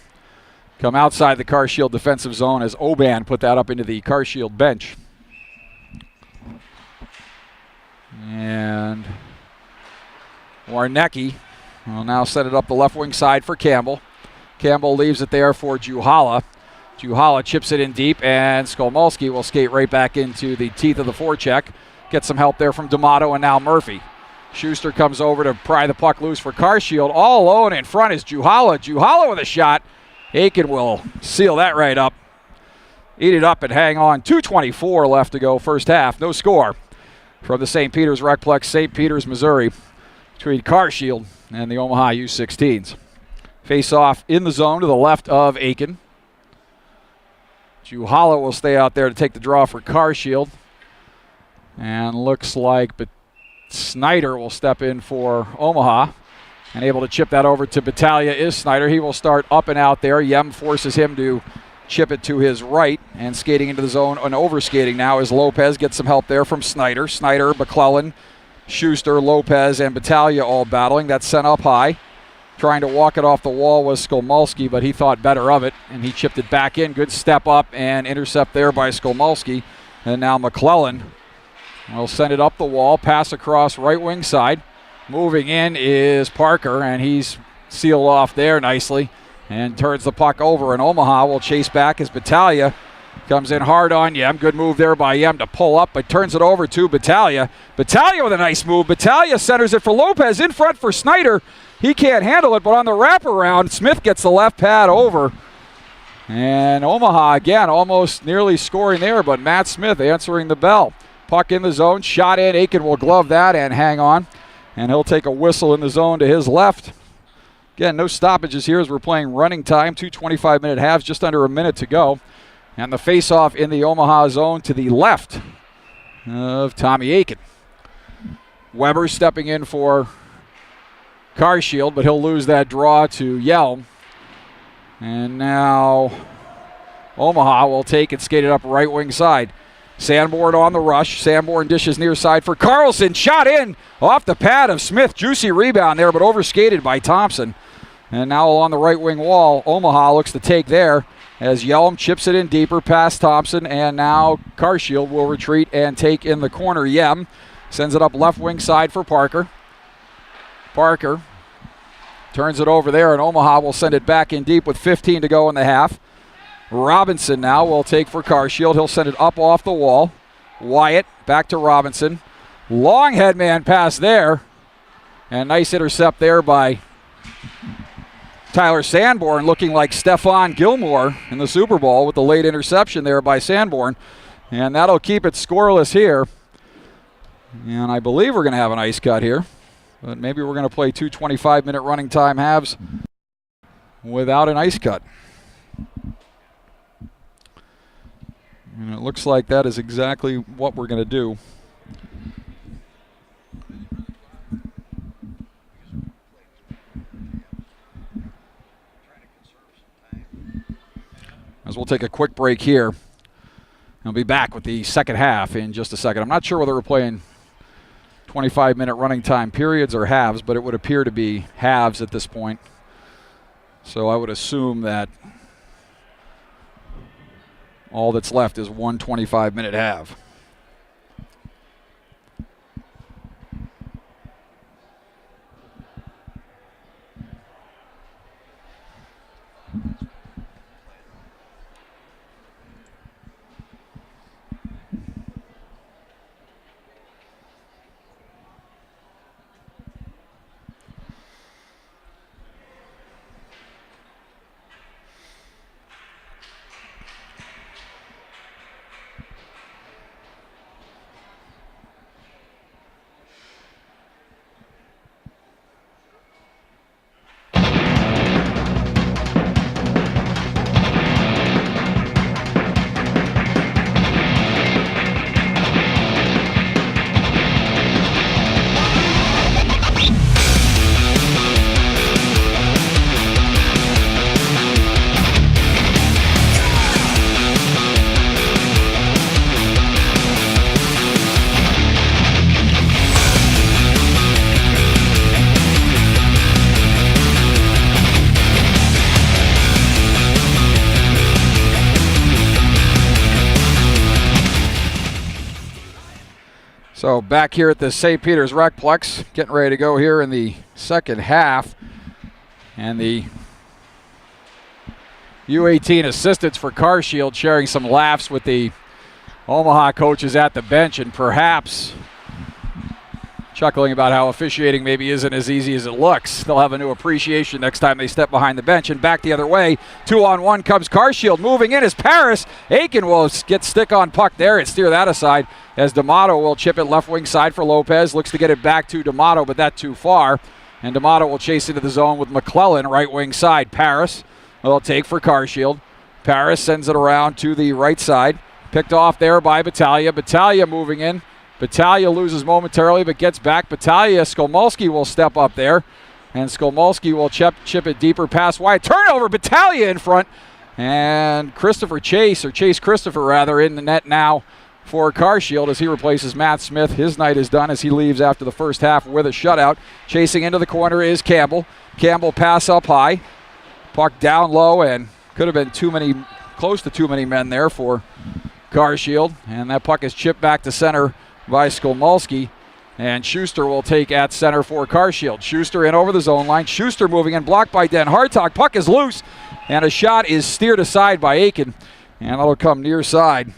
come outside the Carshield defensive zone as Oban put that up into the Carshield bench. And Warnecki will now set it up the left wing side for Campbell. Campbell leaves it there for Juhala. Juhala chips it in deep, and Skolmolski will skate right back into the teeth of the forecheck. Get some help there from D'Amato and now Murphy. Schuster comes over to pry the puck loose for Carshield. All alone in front is Juhala. Juhala with a shot. Aiken will seal that right up. Eat it up and hang on. 2:24 left to go first half. No score from the St. Peter's Recplex, St. Peter's, Missouri, between Carshield and the Omaha U16s. Face off in the zone to the left of Aiken. Juhala will stay out there to take the draw for Carshield. And looks like Snyder will step in for Omaha. And able to chip that over to Battaglia is Snyder. He will start up and out there. Yem forces him to chip it to his right. And skating into the zone and overskating now is Lopez. Gets some help there from Snyder. Snyder, McClellan, Schuster, Lopez, and Battaglia all battling. That's sent up high. Trying to walk it off the wall was Skolmolski, but he thought better of it, and he chipped it back in. Good step up and intercept there by Skolmolski. And now McClellan will send it up the wall, pass across right wing side. Moving in is Parker, and he's sealed off there nicely and turns the puck over. And Omaha will chase back as Battaglia Comes in hard on Yem. Good move there by Yem to pull up, but turns it over to Battaglia. Battaglia with a nice move. Battaglia centers it for Lopez. In front for Snyder. He can't handle it, but on the wraparound, Smith gets the left pad over. And Omaha, again, almost nearly scoring there, but Matt Smith answering the bell. Puck in the zone. Shot in. Aiken will glove that and hang on. And he'll take a whistle in the zone to his left. Again, no stoppages here as we're playing running time. 2 25-minute halves, just under a minute to go. And the face-off in the Omaha zone to the left of Tommy Aiken. Weber stepping in for Carshield, but he'll lose that draw to Yelm. And now Omaha will take it, skate it up right wing side. Sanborn on the rush. Sanborn dishes near side for Carlson. Shot in off the pad of Smith. Juicy rebound there, but overskated by Thompson. And now along the right wing wall, Omaha looks to take there as Yelm chips it in deeper past Thompson, and now Carshield will retreat and take in the corner. Yem sends it up left wing side for Parker. Parker turns it over there, and Omaha will send it back in deep with 15 to go in the half. Robinson now will take for Carshield. He'll send it up off the wall. Wyatt back to Robinson. Long head man pass there, and nice intercept there by Tyler Sanborn, looking like Stephon Gilmore in the Super Bowl with the late interception there by Sanborn. And that'll keep it scoreless here. And I believe we're going to have an ice cut here. But maybe we're going to play 2 25-minute running time halves without an ice cut. And it looks like that is exactly what we're going to do. As we'll take a quick break here. I'll be back with the second half in just a second. I'm not sure whether we're playing 25-minute running time periods or halves, but it would appear to be halves at this point. So I would assume that all that's left is 1 25-minute half. So back here at the St. Peter's Recplex, getting ready to go here in the second half. And the U18 assistants for Carshield sharing some laughs with the Omaha coaches at the bench, and perhaps chuckling about how officiating maybe isn't as easy as it looks. They'll have a new appreciation next time they step behind the bench. And back the other way, 2-on-1 comes Carshield. Moving in is Paris. Aiken will get stick on puck there and steer that aside as D'Amato will chip it left wing side for Lopez. Looks to get it back to D'Amato, but that too far. And D'Amato will chase into the zone with McClellan right wing side. Paris will take for Carshield. Paris sends it around to the right side. Picked off there by Battaglia. Battaglia moving in. Battaglia loses momentarily but gets back. Battaglia, Skolmolski will step up there. And Skolmolski will chip it deeper past Wyatt. Turnover, Battaglia in front. And Chase Christopher rather, in the net now for Carshield as he replaces Matt Smith. His night is done as he leaves after the first half with a shutout. Chasing into the corner is Campbell. Campbell pass up high. Puck down low, and could have been close to too many men there for Carshield. And that puck is chipped back to center by Skolmolski, and Schuster will take at center for Carshield. Schuster in over the zone line. Schuster moving in, blocked by Den Hartog. Puck is loose, and a shot is steered aside by Aiken. And it'll come near side.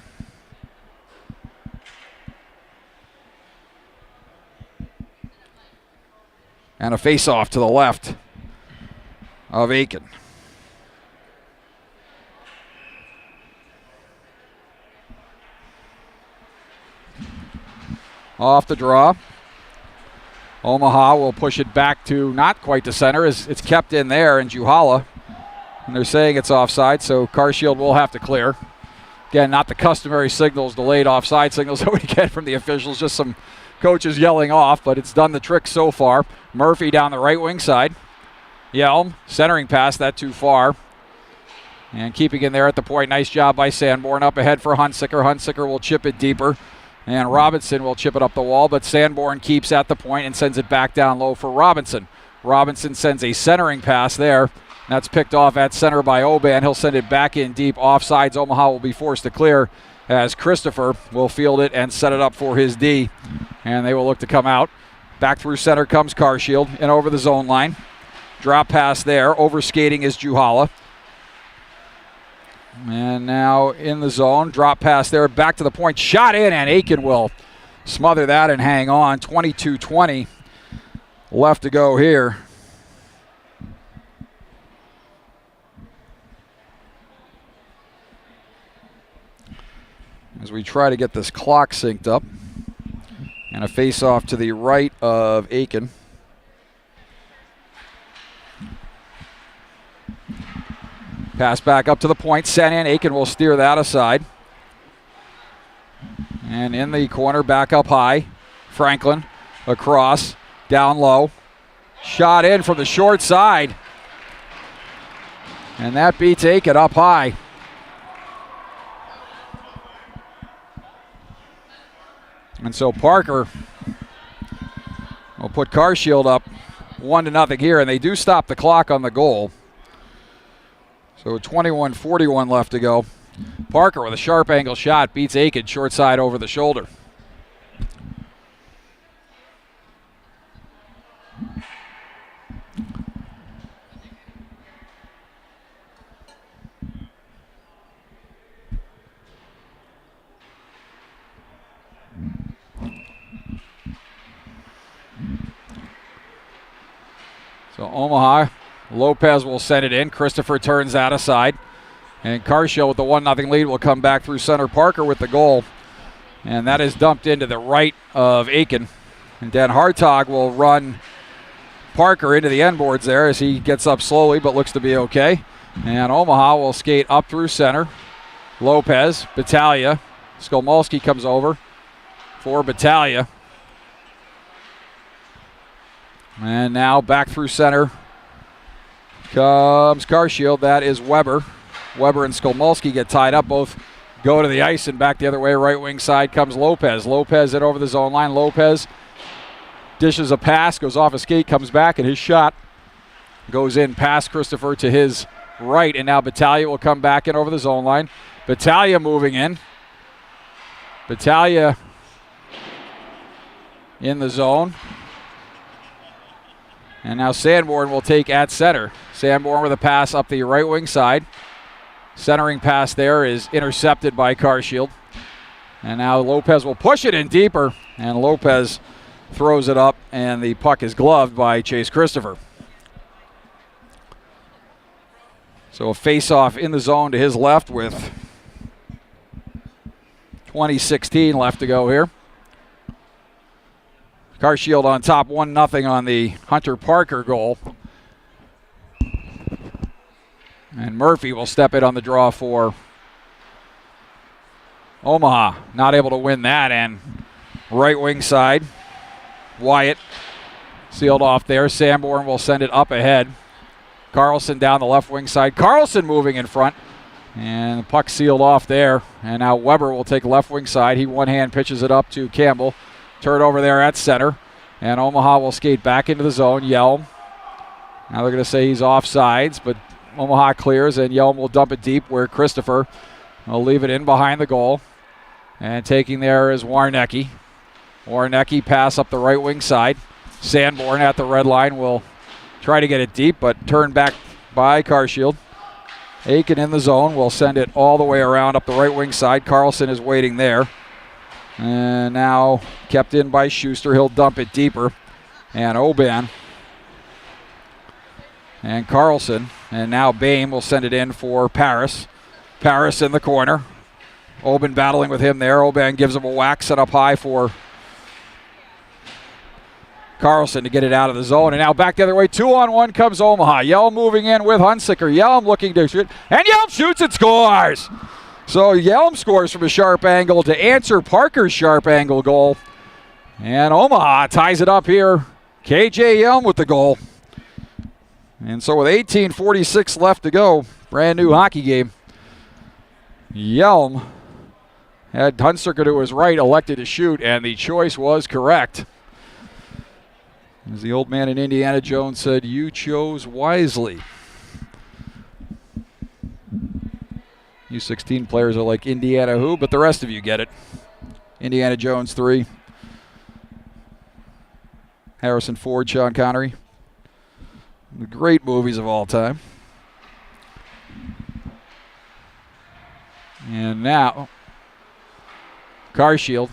And a face-off to the left of Aiken. Off the draw. Omaha will push it back to not quite the center as it's kept in there, and Juhala. And they're saying it's offside, so CarShield will have to clear. Again, not the customary signals, delayed offside signals that we get from the officials, just some coaches yelling off, but it's done the trick so far. Murphy down the right wing side. Yelm centering pass, that too far. And keeping in there at the point. Nice job by Sanborn. Up ahead for Hunsicker. Hunsicker will chip it deeper. And Robinson will chip it up the wall, but Sanborn keeps at the point and sends it back down low for Robinson. Robinson sends a centering pass there. That's picked off at center by Oban. He'll send it back in deep. Offsides, Omaha will be forced to clear as Christopher will field it and set it up for his D. And they will look to come out. Back through center comes CarShield and over the zone line. Drop pass there. Overskating is Juhala. And now in the zone. Drop pass there. Back to the point. Shot in, and Aiken will smother that and hang on. 22-20 left to go here. As we try to get this clock synced up. And a face-off to the right of Aiken. Pass back up to the point. Sent in. Aiken will steer that aside. And in the corner, back up high. Franklin across, down low. Shot in from the short side. And that beats Aiken up high. And so Parker will put CarShield up 1-0 here, and they do stop the clock on the goal. So 21:41 left to go. Parker with a sharp angle shot beats Aiken short side over the shoulder. So Omaha, Lopez will send it in. Christopher turns that aside. And CarShield with the 1-0 lead will come back through center. Parker with the goal. And that is dumped into the right of Aiken. And Dan Hartog will run Parker into the end boards there as he gets up slowly but looks to be okay. And Omaha will skate up through center. Lopez, Battaglia. Skolmolsky comes over for Battaglia. And now back through center comes CarShield. That is Weber. Weber and Skolmolsky get tied up. Both go to the ice and back the other way. Right wing side comes Lopez. Lopez in over the zone line. Lopez dishes a pass, goes off a skate, comes back, and his shot goes in past Christopher to his right. And now Battaglia will come back in over the zone line. Battaglia moving in. Battaglia in the zone. And now Sanborn will take at center. Sanborn with a pass up the right wing side. Centering pass there is intercepted by CarShield. And now Lopez will push it in deeper. And Lopez throws it up, and the puck is gloved by Chase Christopher. So a face-off in the zone to his left with 20:16 left to go here. CarShield on top 1-0 on the Hunter Parker goal. And Murphy will step in on the draw for Omaha. Not able to win that. And right wing side, Wyatt sealed off there. Sanborn will send it up ahead. Carlson down the left wing side. Carlson moving in front. And the puck sealed off there. And now Weber will take left wing side. He one-hand pitches it up to Campbell. Turn over there at center. And Omaha will skate back into the zone. Yelm. Now they're going to say he's offsides, but Omaha clears, and Yelm will dump it deep where Christopher will leave it in behind the goal. And taking there is Warnecki. Warnecki pass up the right wing side. Sanborn at the red line will try to get it deep, but turned back by CarShield. Aiken in the zone. Will send it all the way around up the right wing side. Carlson is waiting there. And now kept in by Schuster. He'll dump it deeper. And Oban. And Carlson. And now Boehm will send it in for Paris. Paris in the corner. Oban battling with him there. Oban gives him a whack. Set up high for Carlson to get it out of the zone. And now back the other way. 2-on-1 comes Omaha. Yelm moving in with Hunsicker. Yelm looking to shoot. And Yelm shoots and scores. So Yelm scores from a sharp angle to answer Parker's sharp angle goal. And Omaha ties it up here. KJ Yelm with the goal. And so with 18:46 left to go, brand new hockey game. Yelm had Hunsicker to his right, elected to shoot, and the choice was correct. As the old man in Indiana Jones said, "You chose wisely." U16 players are like Indiana who, but the rest of you get it. Indiana Jones 3. Harrison Ford, Sean Connery. The great movies of all time. And now, Carshield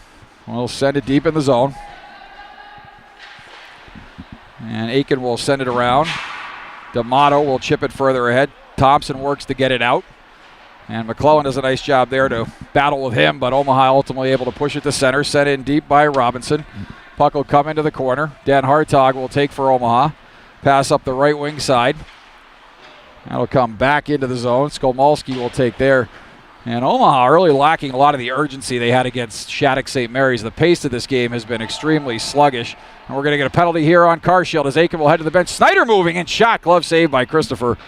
will send it deep in the zone. And Aiken will send it around. D'Amato will chip it further ahead. Thompson works to get it out. And McClellan does a nice job there to battle with him, but Omaha ultimately able to push it to center. Sent in deep by Robinson. Puck will come into the corner. Dan Hartog will take for Omaha. Pass up the right wing side. That'll come back into the zone. Skolmalski will take there. And Omaha really lacking a lot of the urgency they had against Shattuck St. Mary's. The pace of this game has been extremely sluggish. And we're going to get a penalty here on Carshield as Aiken will head to the bench. Snyder moving and shot. Glove saved by Christopher.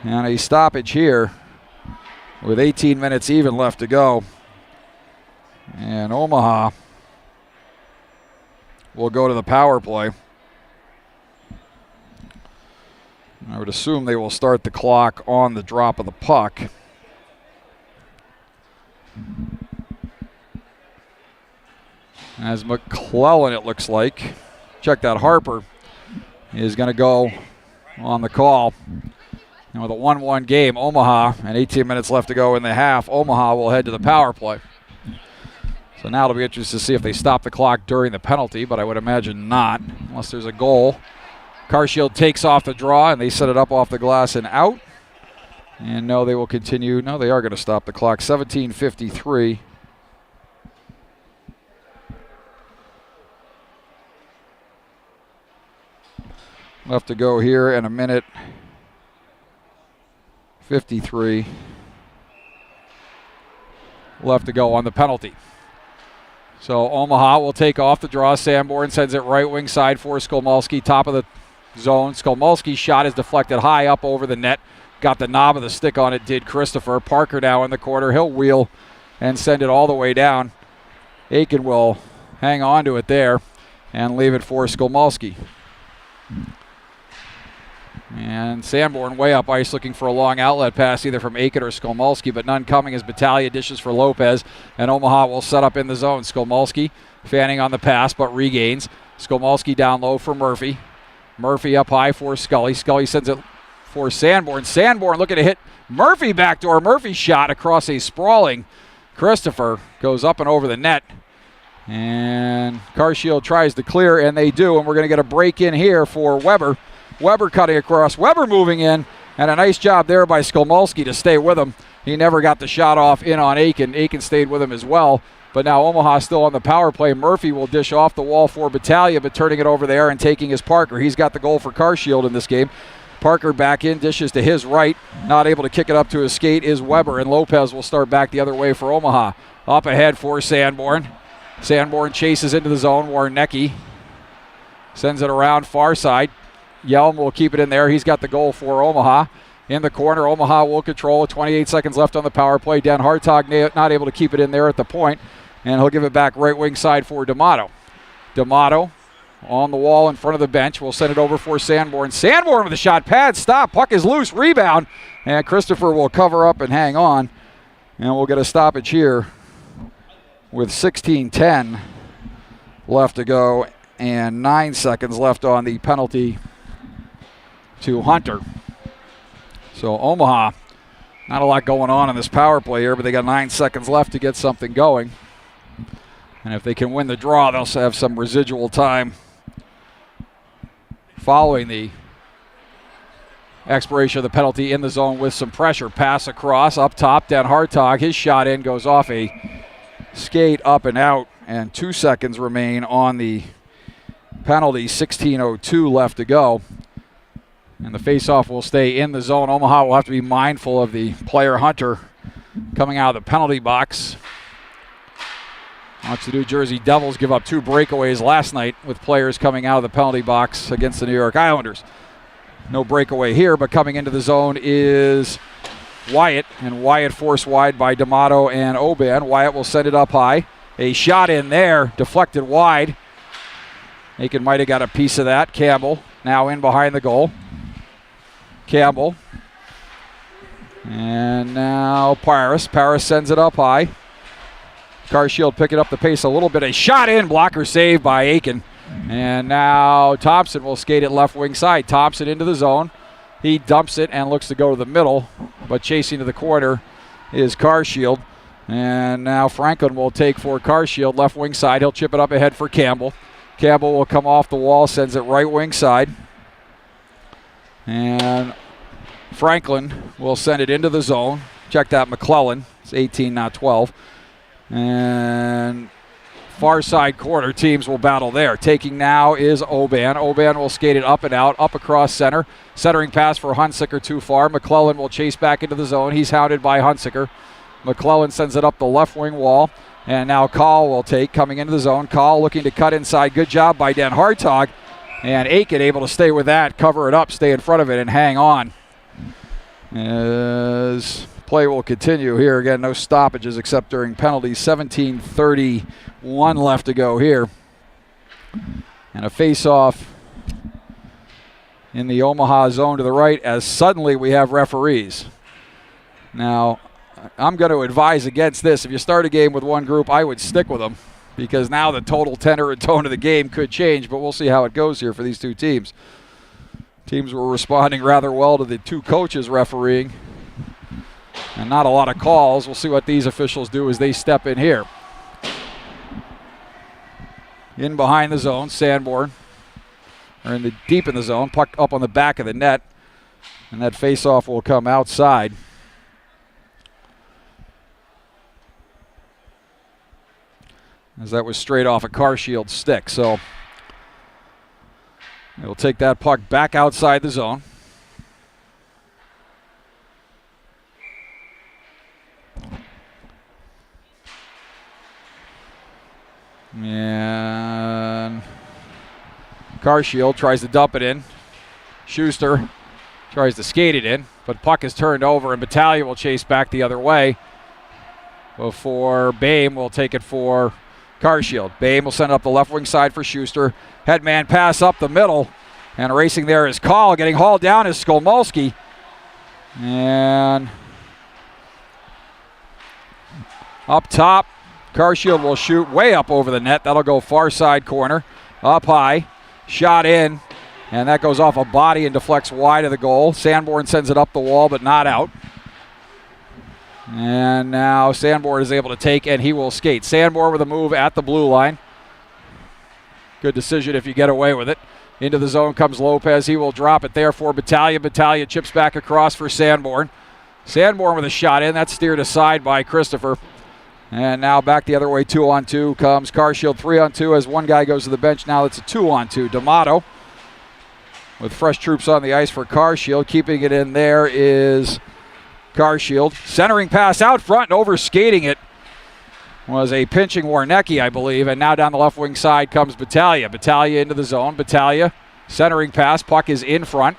And a stoppage here with 18 minutes even left to go. And Omaha will go to the power play. I would assume they will start the clock on the drop of the puck. As McClellan, it looks like. Check that. Harper is going to go on the call. And with a 1-1 game, Omaha, and 18 minutes left to go in the half, Omaha will head to the power play. So now it'll be interesting to see if they stop the clock during the penalty, but I would imagine not, unless there's a goal. Carshield takes off the draw, and they set it up off the glass and out. And no, they will continue. No, they are going to stop the clock. 17:53. Left to go here in a minute. 53 left to go on the penalty. So Omaha will take off the draw. Sanborn sends it right wing side for Skolmalski, top of the zone. Skolmalski's shot is deflected high up over the net. Got the knob of the stick on it, did Christopher. Parker now in the corner. He'll wheel and send it all the way down. Aiken will hang on to it there and leave it for Skolmalski. And Sanborn way up ice looking for a long outlet pass either from Aiken or Skolmalski, but none coming as Battaglia dishes for Lopez, and Omaha will set up in the zone. Skolmalski fanning on the pass but regains. Skolmalski down low for Murphy. Murphy up high for Scully. Scully sends it for Sanborn. Sanborn looking to hit Murphy backdoor. Murphy shot across a sprawling Christopher. Goes up and over the net. And Carshield tries to clear, and they do, and we're going to get a break in here for Weber. Weber cutting across. Weber moving in, and a nice job there by Skolmalski to stay with him. He never got the shot off in on Aiken. Aiken stayed with him as well. But now Omaha still on the power play. Murphy will dish off the wall for Battaglia, but turning it over there and taking his Parker. He's got the goal for Carshield in this game. Parker back in, dishes to his right. Not able to kick it up to his skate is Weber, and Lopez will start back the other way for Omaha. Up ahead for Sanborn. Sanborn chases into the zone. Warnecki sends it around far side. Yelm will keep it in there. He's got the goal for Omaha. In the corner, Omaha will control. 28 seconds left on the power play. Dan Hartog not able to keep it in there at the point. And he'll give it back right wing side for D'Amato. D'Amato on the wall in front of the bench. We'll send it over for Sanborn. Sanborn with a shot. Pad stop. Puck is loose. Rebound. And Christopher will cover up and hang on. And we'll get a stoppage here with 16:10 left to go and 9 seconds left on the penalty to Hunter. So Omaha Not a lot going on in this power play here, but they got 9 seconds left to get something going. And if they can win the draw, they'll have some residual time following the expiration of the penalty in the zone with some pressure. Pass across, up top, Dan Hartog. His shot in goes off a skate up and out, and 2 seconds remain on the penalty. 16:02 left to go. And the faceoff will stay in the zone. Omaha will have to be mindful of the player Hunter coming out of the penalty box. Watch the New Jersey Devils give up 2 breakaways last night with players coming out of the penalty box against the New York Islanders. No breakaway here, but coming into the zone is Wyatt, and Wyatt forced wide by D'Amato and Oban. Wyatt will send it up high. A shot in there, deflected wide. Aiken might have got a piece of that. Campbell now in behind the goal. Campbell. And now Paris. Paris sends it up high. Carshield picking up the pace a little bit. A shot in, blocker saved by Aiken. And now Thompson will skate it left wing side. Thompson into the zone. He dumps it and looks to go to the middle, but chasing to the corner is Carshield. And now Franklin will take for Carshield left wing side. He'll chip it up ahead for Campbell. Campbell will come off the wall, sends it right wing side. And Franklin will send it into the zone. Check that, McClellan. It's 18, not 12. And far side corner, teams will battle there. Taking now is Oban. Oban will skate it up and out, up across center. Centering pass for Hunsicker too far. McClellan will chase back into the zone. He's hounded by Hunsicker. McClellan sends it up the left wing wall. And now Call will take, coming into the zone. Call looking to cut inside. Good job by Dan Hartog. And Aiken able to stay with that, cover it up, stay in front of it, and hang on. As play will continue here. Again, no stoppages except during penalties. 17:31 left to go here. And a face-off in the Omaha zone to the right as suddenly we have referees. Now, I'm going to advise against this. If you start a game with one group, I would stick with them because now the total tenor and tone of the game could change, but we'll see how it goes here for these two teams. Teams were responding rather well to the two coaches refereeing and not a lot of calls. We'll see what these officials do as they step in here. In behind the zone, Sanborn, or deep in the zone, puck up on the back of the net, and that face-off will come outside. As that was straight off a Carshield stick. So he'll take that puck back outside the zone. And Carshield tries to dump it in. Schuster tries to skate it in, but puck is turned over and Battaglia will chase back the other way before Boehm will take it for Carshield. Boehm will send it up the left wing side for Schuster. Headman pass up the middle, and racing there is Call. Getting hauled down is Skolmolski. And up top, Carshield will shoot way up over the net. That'll go far side corner. Up high, shot in, and that goes off a body and deflects wide of the goal. Sanborn sends it up the wall, but not out. And now Sanborn is able to take, and he will skate. Sanborn with a move at the blue line. Good decision if you get away with it. Into the zone comes Lopez. He will drop it there for Battaglia. Battaglia chips back across for Sanborn. Sanborn with a shot in. That's steered aside by Christopher. And now back the other way, 2-on-2 comes Carshield. 3-on-2 as one guy goes to the bench. Now it's a 2-on-2. D'Amato with fresh troops on the ice for Carshield. Keeping it in there is Carshield. Centering pass out front and over skating it was a pinching Warnecki, I believe. And now down the left wing side comes Battaglia. Battaglia into the zone. Battaglia centering pass. Puck is in front.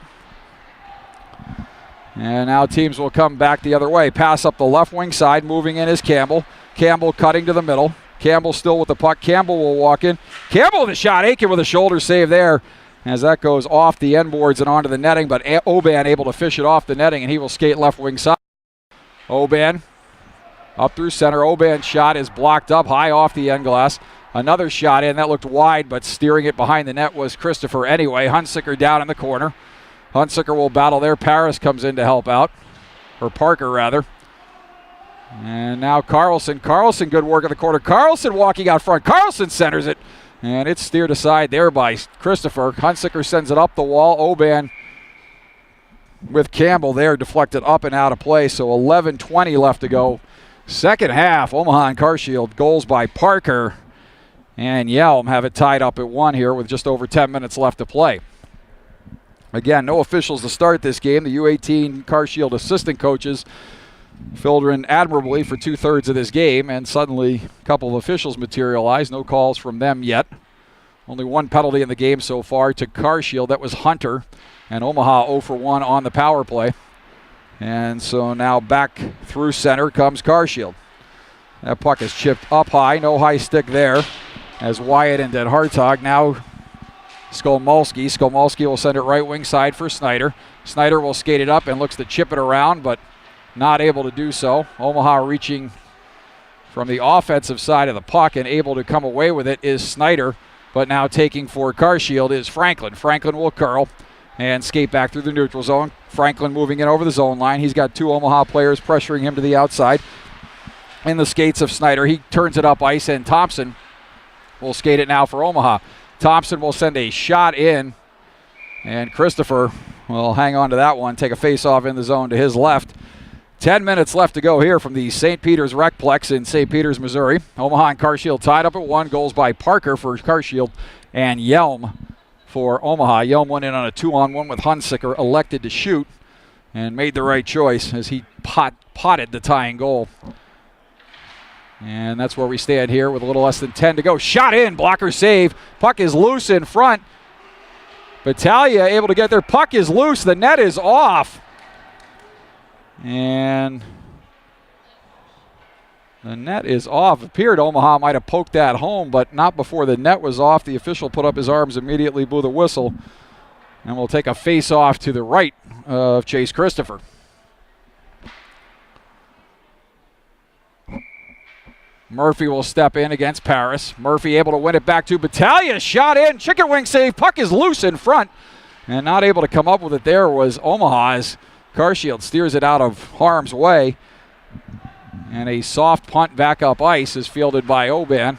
And now teams will come back the other way. Pass up the left wing side. Moving in is Campbell. Campbell cutting to the middle. Campbell still with the puck. Campbell will walk in. Campbell with a shot. Aiken with a shoulder save there as that goes off the end boards and onto the netting. But Oban able to fish it off the netting, and he will skate left wing side. Oban up through center. Oban's shot is blocked up high off the end glass. Another shot in. That looked wide, but steering it behind the net was Christopher anyway. Hunsicker down in the corner. Hunsicker will battle there. Paris comes in to help out. or Parker rather. And now Carlson. Carlson, good work in the corner. Carlson walking out front. Carlson centers it. And it's steered aside there by Christopher. Hunsicker sends it up the wall. Oban with Campbell there, deflected up and out of play. So 11:20 left to go. Second half, Omaha and Carshield. Goals by Parker and Yelm have it tied up at 1 here with just over 10 minutes left to play. Again, no officials to start this game. The U18 Carshield assistant coaches filtering admirably for 2/3 of this game, and suddenly a couple of officials materialize. No calls from them yet. Only one penalty in the game so far to Carshield. That was Hunter, and Omaha 0 for 1 on the power play. And so now back through center comes Carshield. That puck is chipped up high. No high stick there as Wyatt and Den Hartog. Now Skolmolski. Skolmolski will send it right wing side for Snyder. Snyder will skate it up and looks to chip it around, but not able to do so. Omaha reaching from the offensive side of the puck and able to come away with it is Snyder, but now taking for Carshield is Franklin. Franklin will curl and skate back through the neutral zone. Franklin moving in over the zone line. He's got 2 Omaha players pressuring him to the outside. In the skates of Snyder, he turns it up ice, and Thompson will skate it now for Omaha. Thompson will send a shot in, and Christopher will hang on to that one, take a face-off in the zone to his left. 10 minutes left to go here from the St. Peter's Recplex in St. Peter's, Missouri. Omaha and Carshield tied up at 1. Goals by Parker for Carshield and Yelm for Omaha. Yelm went in on a 2-on-1 with Hunsicker, elected to shoot, and made the right choice as he potted the tying goal. And that's where we stand here with a little less than 10 to go. Shot in, blocker save. Puck is loose in front. Battaglia able to get their puck is loose. The net is off. And the net is off. It appeared Omaha might have poked that home, but not before the net was off. The official put up his arms, immediately blew the whistle, and will take a face-off to the right of Chase Christopher. Murphy will step in against Paris. Murphy able to win it back to Battaglia. Shot in, chicken wing save. Puck is loose in front, and not able to come up with it there was Omaha as Carshield steers it out of harm's way. And a soft punt back up ice is fielded by Oban,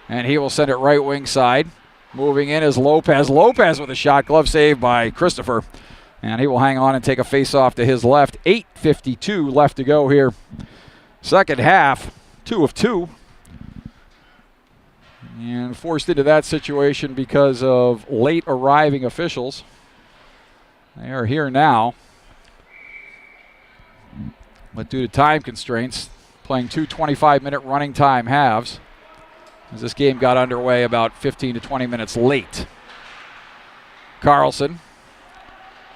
and he will send it right wing side. Moving in is Lopez. Lopez with a shot, glove save by Christopher, and he will hang on and take a face-off to his left. 8:52 left to go here. Second half, 2 of 2. And forced into that situation because of late arriving officials. They are here now, but due to time constraints, playing 2 25-minute running time halves as this game got underway about 15 to 20 minutes late. Carlson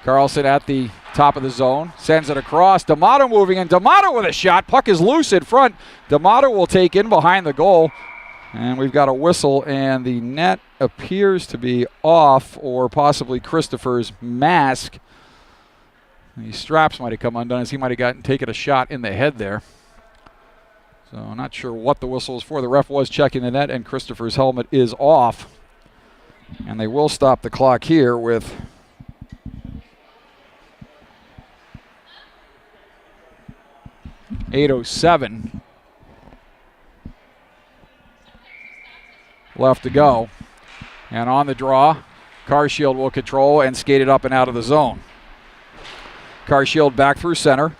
at the top of the zone, sends it across. D'Amato moving in. D'Amato with a shot. Puck is loose in front. D'Amato will take in behind the goal, and we've got a whistle, and the net appears to be off, or possibly Christopher's mask. The straps might have come undone as he might have taken a shot in the head there. So I'm not sure what the whistle is for. The ref was checking the net, and Christopher's helmet is off. And they will stop the clock here with .807 left to go. And on the draw, Carshield will control and skate it up and out of the zone. Carshield back through center.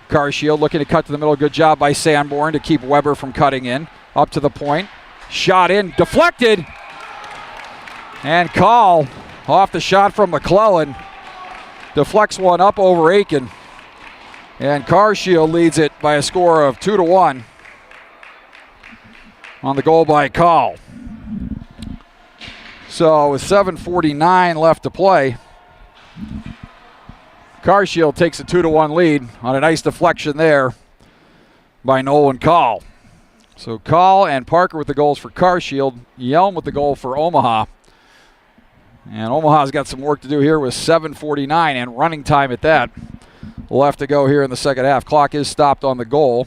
Carshield looking to cut to the middle. Good job by Sanborn to keep Weber from cutting in. Up to the point. Shot in. Deflected. And Call off the shot from McClellan. Deflects one up over Aiken. And Carshield leads it by a score of 2-1 on the goal by Call. So with 7:49 left to play, Carshield takes a 2-1 lead on a nice deflection there by Nolan Call. So Call and Parker with the goals for Carshield, Yelm with the goal for Omaha. And Omaha's got some work to do here with 7:49 and running time at that left to go here in the second half. Clock is stopped on the goal.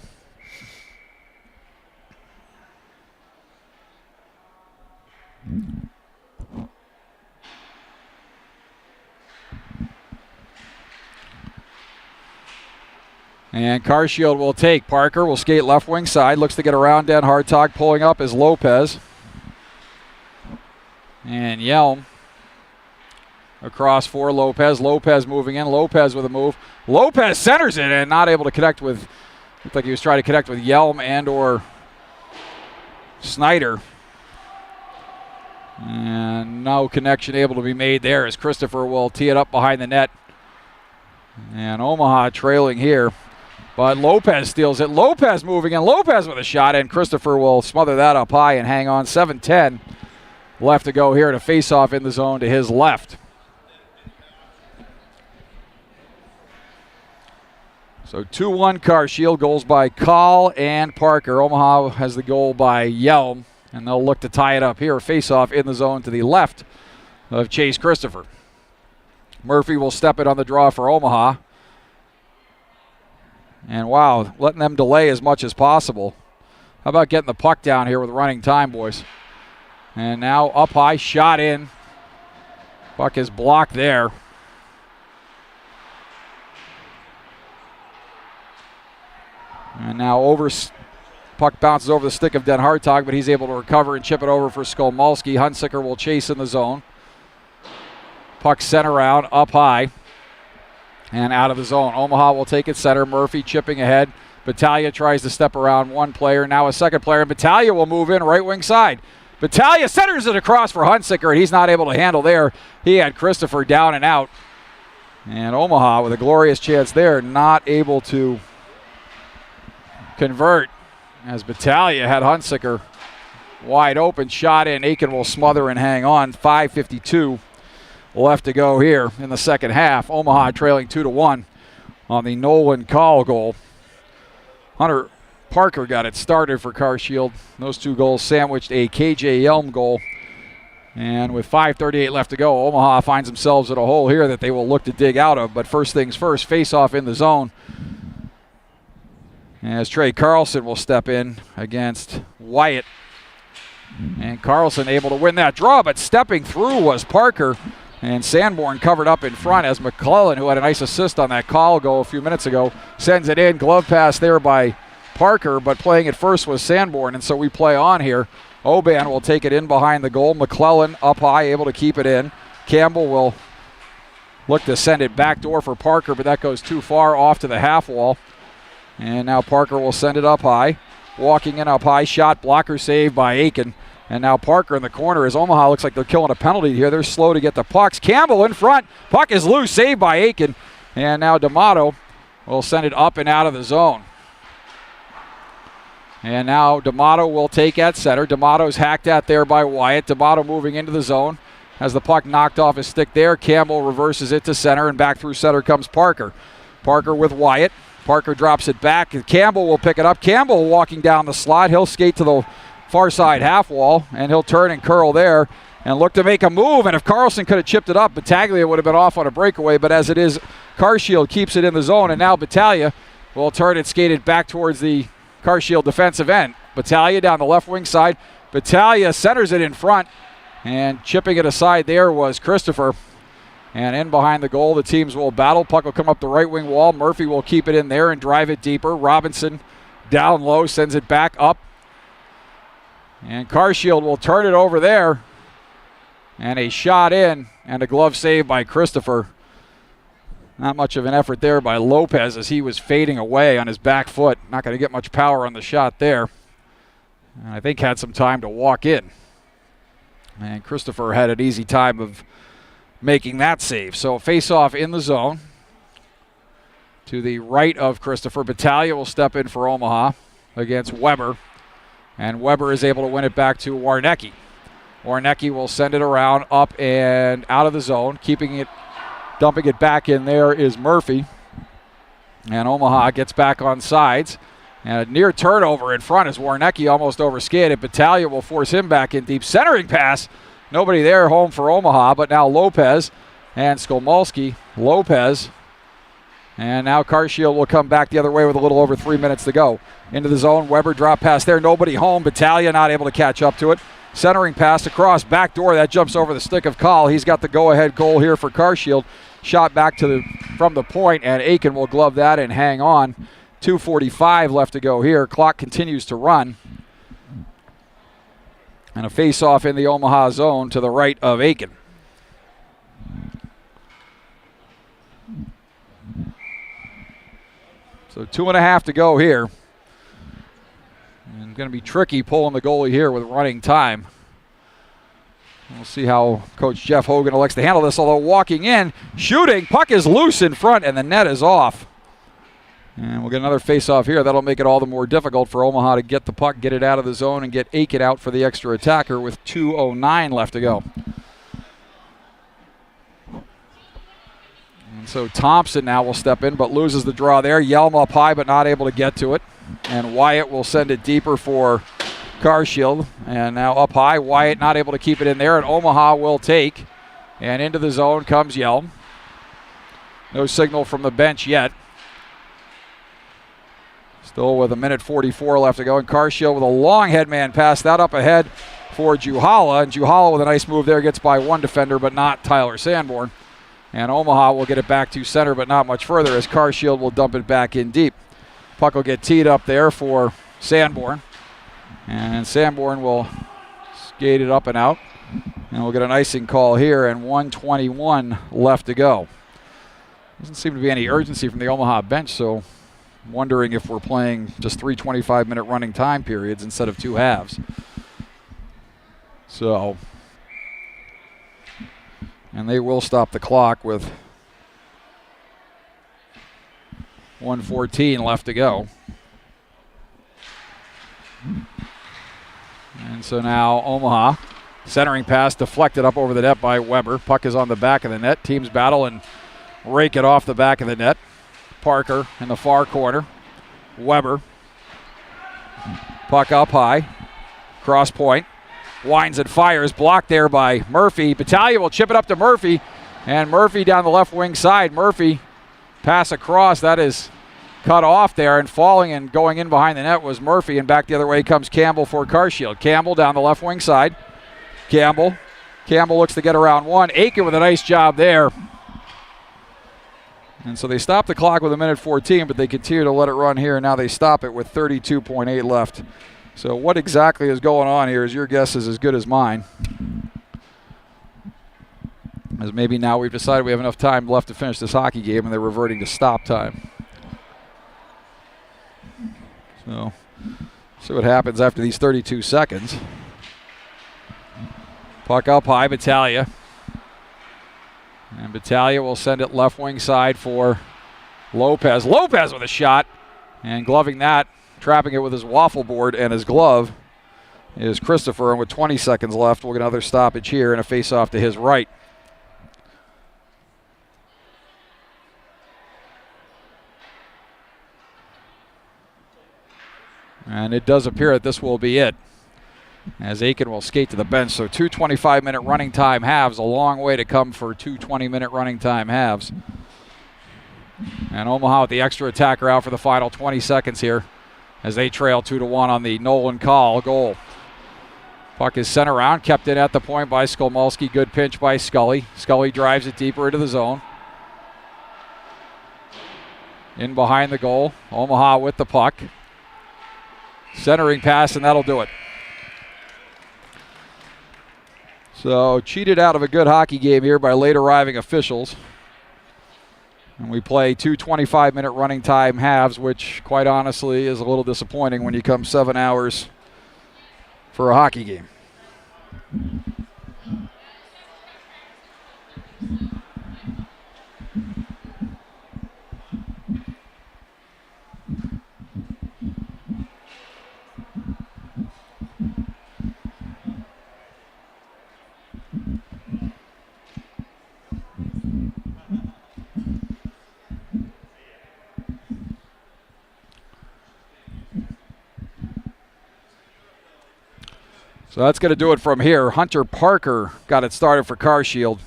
And Carshield will take. Parker will skate left wing side. Looks to get around Den Hartog. Pulling up is Lopez. And Yelm across for Lopez. Lopez moving in. Lopez with a move. Lopez centers it and not able to connect with, looked like he was trying to connect with Yelm and or Snyder. And no connection able to be made there as Christopher will tee it up behind the net. And Omaha trailing here. But Lopez steals it. Lopez moving in. Lopez with a shot, and Christopher will smother that up high and hang on. 7-10 left to go here to face off in the zone to his left. So 2-1 Carshield. Goals by Call and Parker. Omaha has the goal by Yelm, and they'll look to tie it up here. Face off in the zone to the left of Chase Christopher. Murphy will step it on the draw for Omaha. And wow, letting them delay as much as possible. How about getting the puck down here with running time, boys? And now up high, shot in. Puck is blocked there. And now puck bounces over the stick of Den Hartog, but he's able to recover and chip it over for Skolmalski. Hunsicker will chase in the zone. Puck sent around, up high, and out of the zone. Omaha will take it center. Murphy chipping ahead. Battaglia tries to step around one player. Now a second player, and Battaglia will move in right wing side. Battaglia centers it across for Hunsicker, and he's not able to handle there. He had Christopher down and out. And Omaha with a glorious chance there, not able to convert as Battaglia had Hunsicker wide open. Shot in. Aiken will smother and hang on. 5:52 left to go here in the second half. Omaha trailing 2-1 on the Nolan Call goal. Hunter Parker got it started for Carshield. Those two goals sandwiched a KJ Yelm goal. And with 5:38 left to go, Omaha finds themselves in a hole here that they will look to dig out of. But first things first, face off in the zone as Trey Carlson will step in against Wyatt. And Carlson able to win that draw, but stepping through was Parker. And Sanborn covered up in front as McClellan, who had a nice assist on that Call goal a few minutes ago, sends it in. Glove pass there by Parker, but playing it first was Sanborn, and so we play on here. Oban will take it in behind the goal. McClellan up high, able to keep it in. Campbell will look to send it backdoor for Parker, but that goes too far off to the half wall. And now Parker will send it up high. Walking in up high, shot blocker save by Aiken. And now Parker in the corner as Omaha looks like they're killing a penalty here. They're slow to get the pucks. Campbell in front. Puck is loose, saved by Aiken. And now D'Amato will send it up and out of the zone. And now D'Amato will take at center. D'Amato's hacked at there by Wyatt. D'Amato moving into the zone. Has the puck knocked off his stick there. Campbell reverses it to center, and back through center comes Parker. Parker with Wyatt. Parker drops it back. Campbell will pick it up. Campbell walking down the slot. He'll skate to the far side half wall, and he'll turn and curl there and look to make a move. And if Carlson could have chipped it up, Battaglia would have been off on a breakaway. But as it is, Carshield keeps it in the zone, and now Battaglia will turn it skated back towards the Carshield defensive end. Battaglia down the left wing side. Battaglia centers it in front, and chipping it aside there was Christopher. And in behind the goal, the teams will battle. Puck will come up the right wing wall. Murphy will keep it in there and drive it deeper. Robinson down low, sends it back up. And Carshield will turn it over there. And a shot in, and a glove save by Christopher. Not much of an effort there by Lopez as he was fading away on his back foot. Not going to get much power on the shot there. And I think had some time to walk in. And Christopher had an easy time of making that save. So face-off in the zone. To the right of Christopher. Battaglia will step in for Omaha against Weber. And Weber is able to win it back to Warnecki. Warnecki will send it around, up and out of the zone. Dumping it back in there is Murphy. And Omaha gets back on sides. And a near turnover in front as Warnecki almost overskated. Battaglia will force him back in deep. Centering pass. Nobody there, home for Omaha, but now Lopez and Skolmalski. Lopez. And now Carshield will come back the other way with a little over 3 minutes to go. Into the zone, Weber drop pass there. Nobody home. Battaglia not able to catch up to it. Centering pass across, back door. That jumps over the stick of Call. He's got the go-ahead goal here for Carshield. Shot back from the point, and Aiken will glove that and hang on. 2:45 left to go here. Clock continues to run. And a face-off in the Omaha zone to the right of Aiken. So 2.5 to go here. And going to be tricky pulling the goalie here with running time. We'll see how Coach Jeff Hogan elects to handle this, although walking in, shooting, puck is loose in front, and the net is off. And we'll get another face-off here. That'll make it all the more difficult for Omaha to get the puck, get it out of the zone, and get Aiken out for the extra attacker with 2:09 left to go. And so Thompson now will step in, but loses the draw there. Yelm up high, but not able to get to it. And Wyatt will send it deeper for Carshield. And now up high, Wyatt not able to keep it in there, and Omaha will take. And into the zone comes Yelm. No signal from the bench yet. Still with 1:44 left to go, and Carshield with a long headman pass. That up ahead for Juhala, and Juhala with a nice move there gets by one defender, but not Tyler Sanborn. And Omaha will get it back to center, but not much further, as Carshield will dump it back in deep. Puck will get teed up there for Sanborn, and Sanborn will skate it up and out, and we'll get an icing call here, and 1:21 left to go. Doesn't seem to be any urgency from the Omaha bench, so wondering if we're playing just 3 25-minute running time periods instead of 2 halves. So, and they will stop the clock with 1:14 left to go. And so now Omaha, centering pass deflected up over the net by Weber. Puck is on the back of the net. Teams battle and rake it off the back of the net. Parker in the far corner. Weber. Puck up high. Cross point. Winds and fires. Blocked there by Murphy. Battaglia will chip it up to Murphy. And Murphy down the left wing side. Murphy pass across. That is cut off there. And falling and going in behind the net was Murphy. And back the other way comes Campbell for Carshield. Campbell down the left wing side. Campbell looks to get around one. Aiken with a nice job there. And so they stop the clock with 1:14, but they continue to let it run here. And now they stop it with 32.8 left. So what exactly is going on here is your guess is as good as mine. As maybe now we've decided we have enough time left to finish this hockey game, and they're reverting to stop time. So see what happens after these 32 seconds. Puck up high, Battaglia. And Battaglia will send it left wing side for Lopez. Lopez with a shot, and gloving that, trapping it with his waffle board and his glove, is Christopher. And with 20 seconds left, we'll get another stoppage here and a face-off to his right. And it does appear that this will be it, as Aiken will skate to the bench. So 2 25-minute running time halves, a long way to come for 2 20-minute running time halves. And Omaha with the extra attacker out for the final 20 seconds here, as they trail 2-1 on the Nolan Call goal. Puck is sent around, kept in at the point by Skolmolski. Good pinch by Scully. Scully drives it deeper into the zone. In behind the goal, Omaha with the puck. Centering pass, and that'll do it. So cheated out of a good hockey game here by late arriving officials. And we play 2 25-minute running time halves, which quite honestly is a little disappointing when you come 7 hours for a hockey game. So that's going to do it from here. Hunter Parker got it started for Carshield.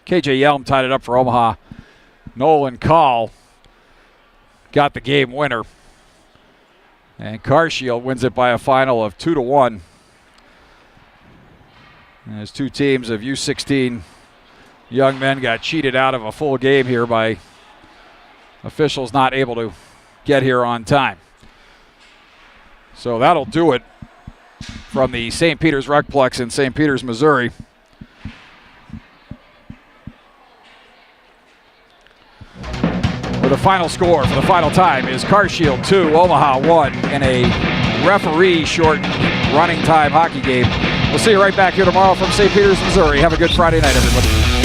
KJ Yelm tied it up for Omaha. Nolan Call got the game winner. And Carshield wins it by a final of 2-1. And his two teams of U16 young men got cheated out of a full game here by officials not able to get here on time. So that'll do it from the St. Peter's Recplex in St. Peter's, Missouri. Where the final score for the final time is CarShield 2, Omaha 1 in a referee-shortened running time hockey game. We'll see you right back here tomorrow from St. Peter's, Missouri. Have a good Friday night, everybody.